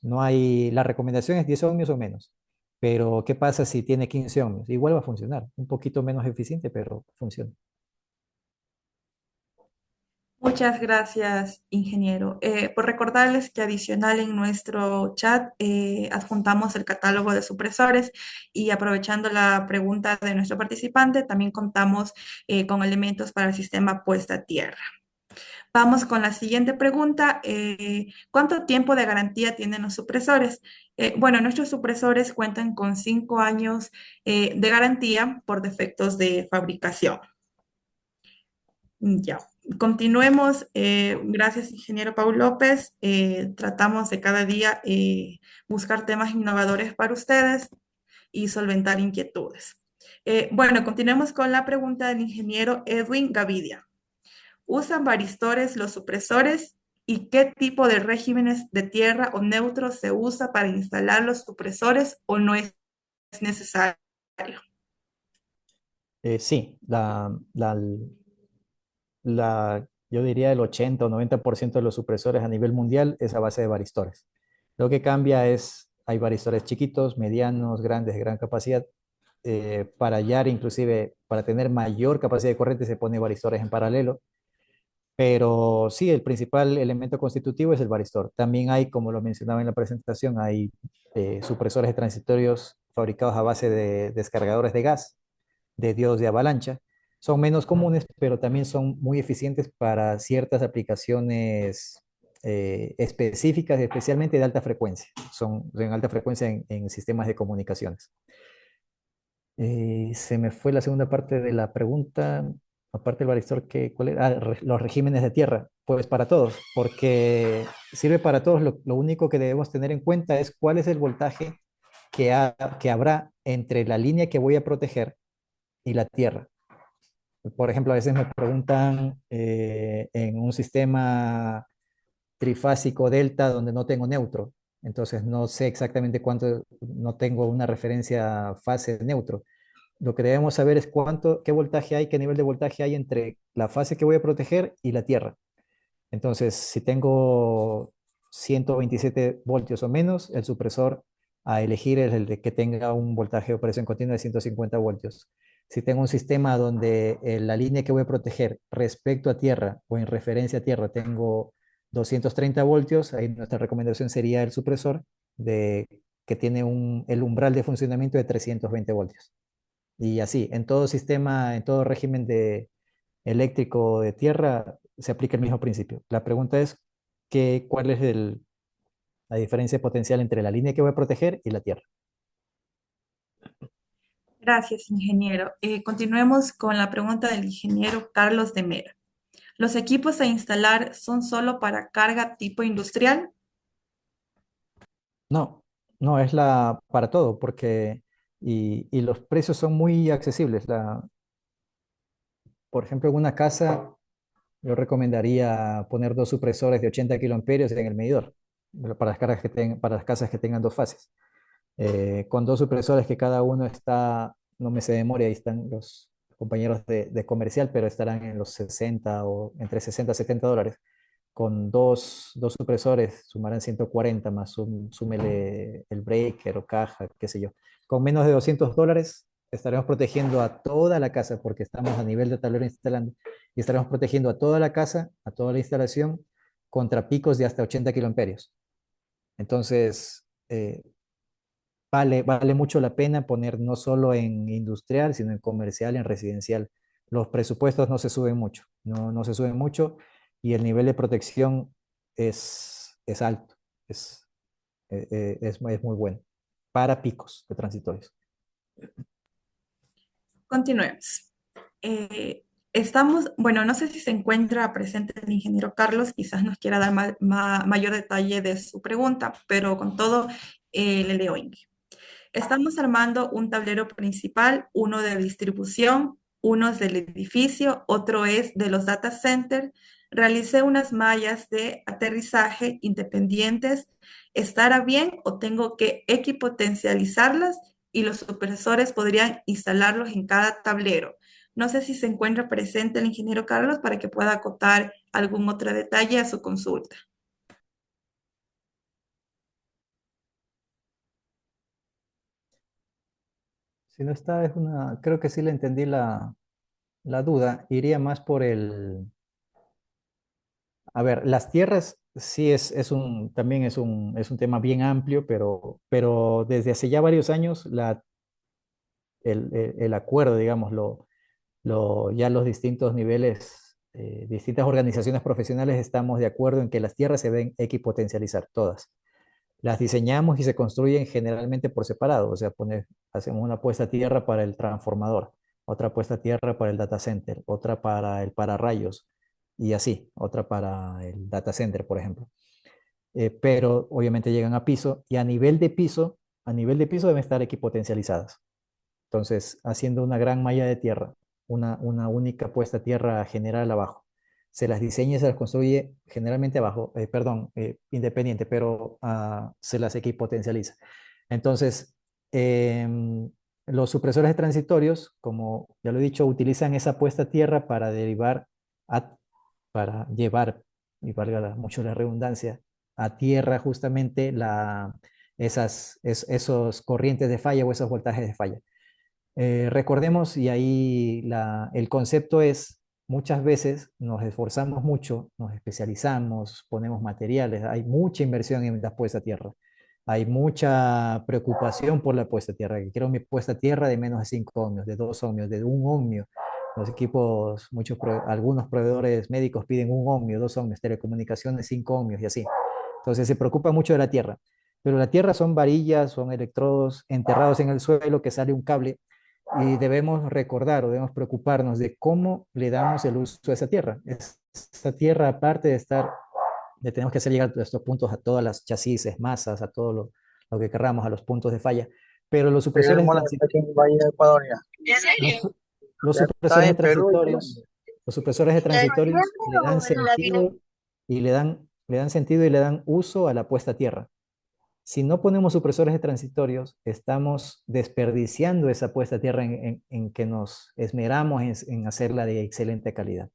la recomendación es 10 ohmios o menos. Pero, ¿qué pasa si tiene 15 ohmios? Igual va a funcionar. Un poquito menos eficiente, pero funciona. Muchas gracias, ingeniero. Por recordarles que adicional en nuestro chat adjuntamos el catálogo de supresores y aprovechando la pregunta de nuestro participante, también contamos con elementos para el sistema puesta a tierra. Vamos con la siguiente pregunta. ¿Cuánto tiempo de garantía tienen los supresores? Bueno, nuestros supresores cuentan con 5 años de garantía por defectos de fabricación. Ya, continuemos. Gracias, ingeniero Paul López. Tratamos de cada día buscar temas innovadores para ustedes y solventar inquietudes. Bueno, continuemos con la pregunta del ingeniero Edwin Gavidia. ¿Usan varistores los supresores? ¿Y qué tipo de regímenes de tierra o neutros se usa para instalar los supresores o no es necesario? Sí, yo diría el 80 o 90% de los supresores a nivel mundial es a base de varistores. Lo que cambia es, hay varistores chiquitos, medianos, grandes, de gran capacidad. Para hallar, inclusive, para tener mayor capacidad de corriente, se pone varistores en paralelo. Pero sí, el principal elemento constitutivo es el varistor. También hay, como lo mencionaba en la presentación, hay supresores de transitorios fabricados a base de descargadores de gas, de diodos de avalancha. Son menos comunes, pero también son muy eficientes para ciertas aplicaciones específicas, especialmente de alta frecuencia. Son en alta frecuencia en sistemas de comunicaciones. Se me fue la segunda parte de la pregunta. Aparte del varistor, ¿cuál era? Los regímenes de tierra. Pues para todos, porque sirve para todos. Lo único que debemos tener en cuenta es cuál es el voltaje que habrá entre la línea que voy a proteger y la tierra. Por ejemplo, a veces me preguntan en un sistema trifásico delta donde no tengo neutro. Entonces no sé exactamente cuánto, no tengo una referencia fase de neutro. Lo que debemos saber es qué voltaje hay, qué nivel de voltaje hay entre la fase que voy a proteger y la tierra. Entonces, si tengo 127 voltios o menos, el supresor a elegir es el de que tenga un voltaje de operación continua de 150 voltios. Si tengo un sistema donde la línea que voy a proteger respecto a tierra o en referencia a tierra tengo 230 voltios, ahí nuestra recomendación sería el supresor que tiene el umbral de funcionamiento de 320 voltios. Y así, en todo sistema, en todo régimen eléctrico de tierra, se aplica el mismo principio. La pregunta es, ¿cuál es la diferencia potencial entre la línea que voy a proteger y la tierra? Gracias, ingeniero. Continuemos con la pregunta del ingeniero Carlos de Mera. ¿Los equipos a instalar son solo para carga tipo industrial? No, no, para todo, porque y los precios son muy accesibles. Por ejemplo, en una casa, yo recomendaría poner dos supresores de 80 kiloamperios en el medidor, para para las casas que tengan dos fases. Con dos supresores que cada uno está, no me sé de memoria, ahí están los compañeros de comercial, pero estarán en los 60 o entre 60 y 70 dólares. Con dos supresores sumarán 140 más súmele el breaker o caja, qué sé yo. Con menos de 200 dólares estaremos protegiendo a toda la casa porque estamos a nivel de tablero instalando y estaremos protegiendo a toda la casa, a toda la instalación contra picos de hasta 80 kiloamperios. Entonces, vale mucho la pena poner no solo en industrial, sino en comercial, en residencial. Los presupuestos no se suben mucho, no se suben mucho y el nivel de protección es alto, es muy bueno para picos de transitorios. Continuemos. Bueno, no sé si se encuentra presente el ingeniero Carlos, quizás nos quiera dar mayor detalle de su pregunta, pero con todo, le leo, Inge. Estamos armando un tablero principal, uno de distribución, uno es del edificio, otro es de los data centers. Realicé unas mallas de aterrizaje independientes. ¿Estará bien o tengo que equipotencializarlas y los supresores podrían instalarlos en cada tablero? No sé si se encuentra presente el ingeniero Carlos para que pueda acotar algún otro detalle a su consulta. Si no está, creo que sí le entendí la duda. Iría más por a ver, las tierras sí también es un tema bien amplio, pero desde hace ya varios años el acuerdo, digamos, ya los distintos niveles, distintas organizaciones profesionales estamos de acuerdo en que las tierras se deben equipotencializar todas. Las diseñamos y se construyen generalmente por separado, o sea, hacemos una puesta a tierra para el transformador, otra puesta a tierra para el data center, otra para el pararrayos y así, otra para el data center, por ejemplo. Pero obviamente llegan a piso y a nivel de piso deben estar equipotencializadas. Entonces, haciendo una gran malla de tierra, una única puesta a tierra general abajo. Se las diseña y se las construye generalmente abajo, perdón, independiente, pero se las equipotencializa. Entonces, los supresores de transitorios, como ya lo he dicho, utilizan esa puesta a tierra a- para llevar, y valga mucho la redundancia, a tierra justamente esos corrientes de falla o esos voltajes de falla. Recordemos, y ahí el concepto es, muchas veces nos esforzamos mucho, nos especializamos, ponemos materiales, hay mucha inversión en la puesta a tierra, hay mucha preocupación por la puesta a tierra, que quiero mi puesta a tierra de menos de 5 ohmios, de 2 ohmios, de 1 ohmio. Los equipos, algunos proveedores médicos piden 1 ohmio, 2 ohmios, telecomunicaciones 5 ohmios y así. Entonces se preocupa mucho de la tierra. Pero la tierra son varillas, son electrodos enterrados en el suelo que sale un cable y debemos recordar o debemos preocuparnos de cómo le damos el uso a esa tierra. Esta tierra, aparte tenemos que hacer llegar a estos puntos a todas las chasis, masas, a todo lo que querramos, a los puntos de falla. Pero Tenemos la aquí en Valle de Ecuadoriana. los, los Ya está supresores de en Perú y transitorios, los supresores de transitorios le dan sentido y le dan sentido y le dan uso a la puesta a tierra. Si no ponemos supresores de transitorios, estamos desperdiciando esa puesta a tierra en que nos esmeramos en hacerla de excelente calidad.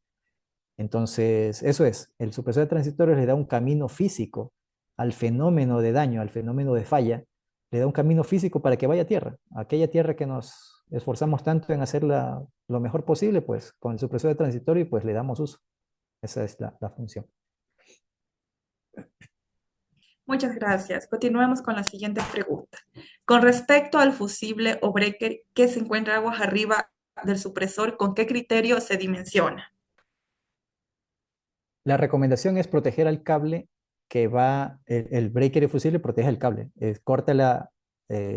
Entonces, eso es, el supresor de transitorios le da un camino físico al fenómeno de daño, al fenómeno de falla, le da un camino físico para que vaya a tierra. Aquella tierra que nos esforzamos tanto en hacerla lo mejor posible, pues con el supresor de transitorio, pues le damos uso. Esa es la función. Muchas gracias. Continuemos con la siguiente pregunta. Con respecto al fusible o breaker que se encuentra aguas arriba del supresor, ¿con qué criterio se dimensiona? La recomendación es proteger al cable que va, el breaker fusible protege el cable.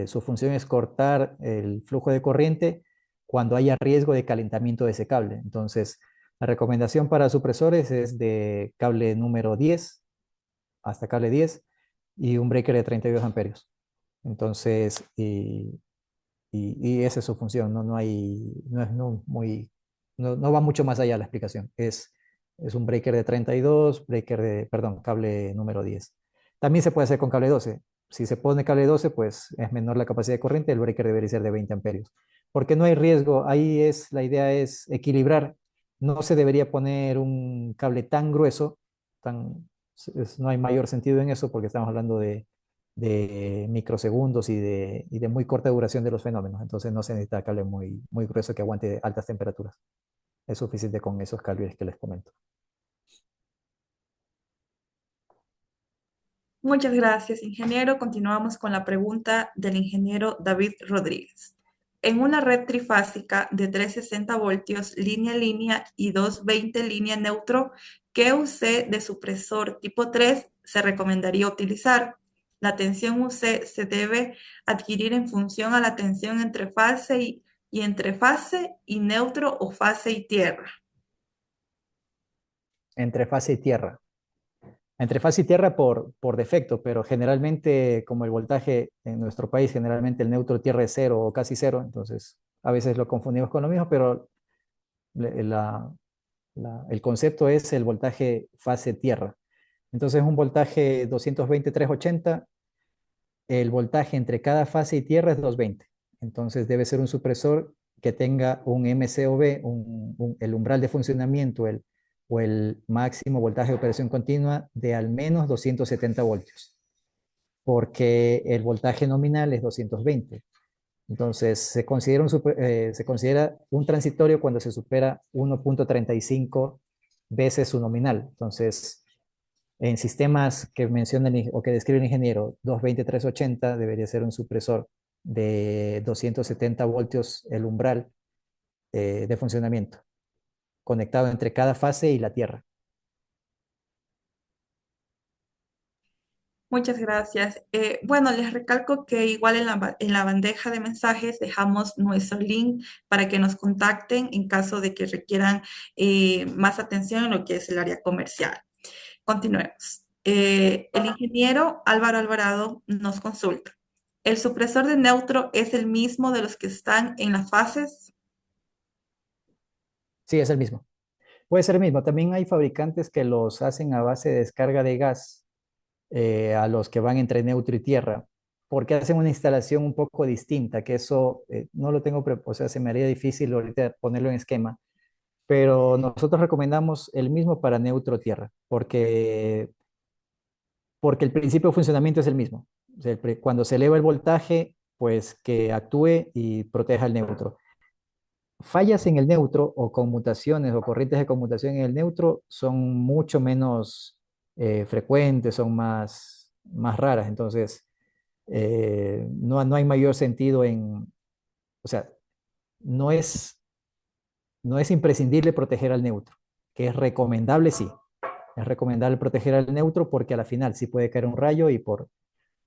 Su función es cortar el flujo de corriente cuando haya riesgo de calentamiento de ese cable. Entonces, la recomendación para supresores es de cable número 10 hasta cable 10 y un breaker de 32 amperios. Entonces, y esa es su función, no hay, no es no, muy, no va mucho más allá la explicación. Es un breaker de 32, perdón, cable número 10. También se puede hacer con cable 12. Si se pone cable 12, pues es menor la capacidad de corriente, el breaker debería ser de 20 amperios. Porque no hay riesgo, la idea es equilibrar. No se debería poner un cable tan grueso, no hay mayor sentido en eso porque estamos hablando de microsegundos y de muy corta duración de los fenómenos. Entonces no se necesita cable muy grueso que aguante altas temperaturas. Es suficiente con esos cables que les comento. Muchas gracias, ingeniero. Continuamos con la pregunta del ingeniero David Rodríguez. En una red trifásica de 360 voltios línea a línea y 220 línea neutro, ¿qué UC de supresor tipo 3 se recomendaría utilizar? La tensión UC se debe adquirir en función a la tensión entre entre fase y neutro o fase y tierra. Entre fase y tierra. Entre fase y tierra por defecto, pero generalmente, como el voltaje en nuestro país, generalmente el neutro tierra es cero o casi cero, entonces a veces lo confundimos con lo mismo, pero el concepto es el voltaje fase tierra. Entonces, un voltaje 220-380, el voltaje entre cada fase y tierra es 220. Entonces, debe ser un supresor que tenga un MCOV, el umbral de funcionamiento, o el máximo voltaje de operación continua de al menos 270 voltios, porque el voltaje nominal es 220. Entonces, se considera un transitorio cuando se supera 1.35 veces su nominal. Entonces, en sistemas que menciona o que describe el ingeniero, 220-380 debería ser un supresor de 270 voltios el umbral de funcionamiento, conectado entre cada fase y la tierra. Muchas gracias. Bueno, les recalco que igual en la bandeja de mensajes dejamos nuestro link para que nos contacten en caso de que requieran más atención en lo que es el área comercial. Continuemos. El ingeniero Álvaro Alvarado nos consulta. ¿El supresor de neutro es el mismo de los que están en las fases? Sí, es el mismo. Puede ser el mismo. También hay fabricantes que los hacen a base de descarga de gas a los que van entre neutro y tierra, porque hacen una instalación un poco distinta, que eso no lo tengo, o sea, se me haría difícil ahorita ponerlo en esquema, pero nosotros recomendamos el mismo para neutro-tierra, porque el principio de funcionamiento es el mismo. O sea, cuando se eleva el voltaje, pues que actúe y proteja el neutro. Fallas en el neutro o conmutaciones o corrientes de conmutación en el neutro son mucho menos frecuentes, son más raras. Entonces, no hay mayor sentido o sea, no es, no es imprescindible proteger al neutro, que es recomendable, sí. Es recomendable proteger al neutro porque a la final sí puede caer un rayo y por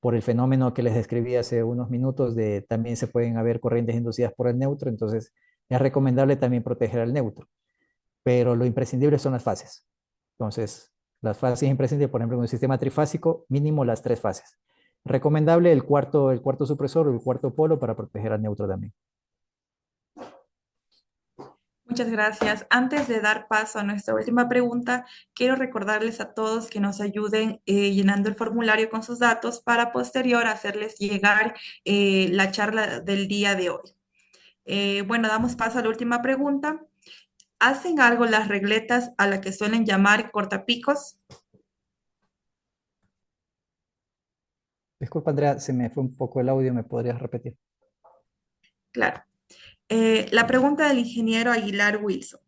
el fenómeno que les describí hace unos minutos de también se pueden haber corrientes inducidas por el neutro, entonces es recomendable también proteger al neutro, pero lo imprescindible son las fases. Entonces, las fases imprescindibles, por ejemplo, en un sistema trifásico, mínimo las 3 fases. Recomendable el cuarto supresor o el cuarto polo para proteger al neutro también. Muchas gracias. Antes de dar paso a nuestra última pregunta, quiero recordarles a todos que nos ayuden llenando el formulario con sus datos para posterior hacerles llegar la charla del día de hoy. Bueno, damos paso a la última pregunta. ¿Hacen algo las regletas a las que suelen llamar cortapicos? Disculpa, Andrea, se me fue un poco el audio, ¿me podrías repetir? Claro. La pregunta del ingeniero Aguilar Wilson.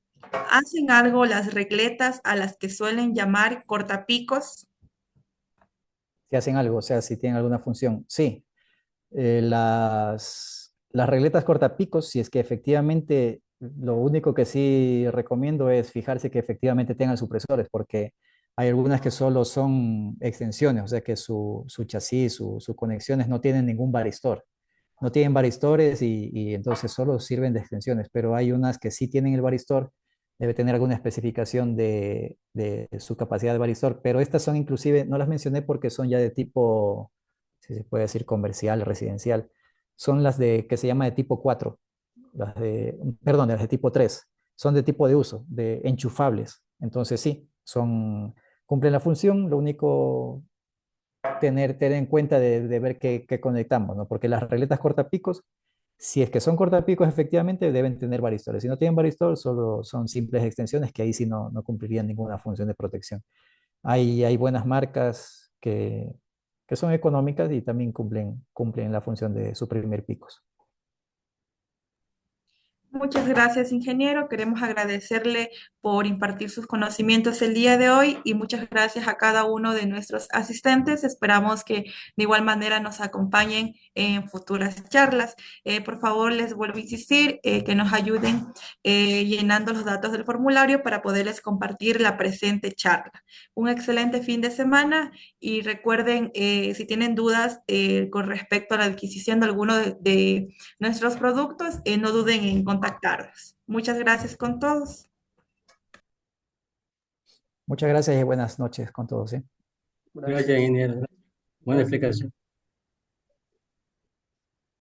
¿Hacen algo las regletas a las que suelen llamar cortapicos? si hacen algo, o sea, si tienen alguna función. Sí, las regletas cortapicos, si es que efectivamente, lo único que sí recomiendo es fijarse que efectivamente tengan supresores, porque hay algunas que solo son extensiones, o sea que su chasis, sus conexiones no tienen ningún varistor. No tienen varistores y entonces solo sirven de extensiones, pero hay unas que sí tienen el varistor, debe tener alguna especificación de su capacidad de varistor, pero estas son inclusive, no las mencioné porque son ya de tipo, si se puede decir comercial, residencial, son las de que se llama de tipo 4, perdón, las de tipo 3, son de tipo de uso, de enchufables, entonces sí, cumplen la función, lo único tener en cuenta de ver qué conectamos, ¿no? Porque las regletas cortapicos, si es que son cortapicos, efectivamente deben tener varistores. Si no tienen varistor, solo son simples extensiones que ahí sí no cumplirían ninguna función de protección. Hay buenas marcas que son económicas y también cumplen la función de suprimir picos. Muchas gracias, ingeniero. Queremos agradecerle por impartir sus conocimientos el día de hoy y muchas gracias a cada uno de nuestros asistentes. Esperamos que de igual manera nos acompañen en futuras charlas. Por favor, les vuelvo a insistir que nos ayuden llenando los datos del formulario para poderles compartir la presente charla. Un excelente fin de semana y recuerden, si tienen dudas con respecto a la adquisición de alguno de nuestros productos, no duden en contactarnos. Muchas gracias con todos. Muchas gracias y buenas noches con todos, ¿sí? Gracias, ingeniero. Buena explicación.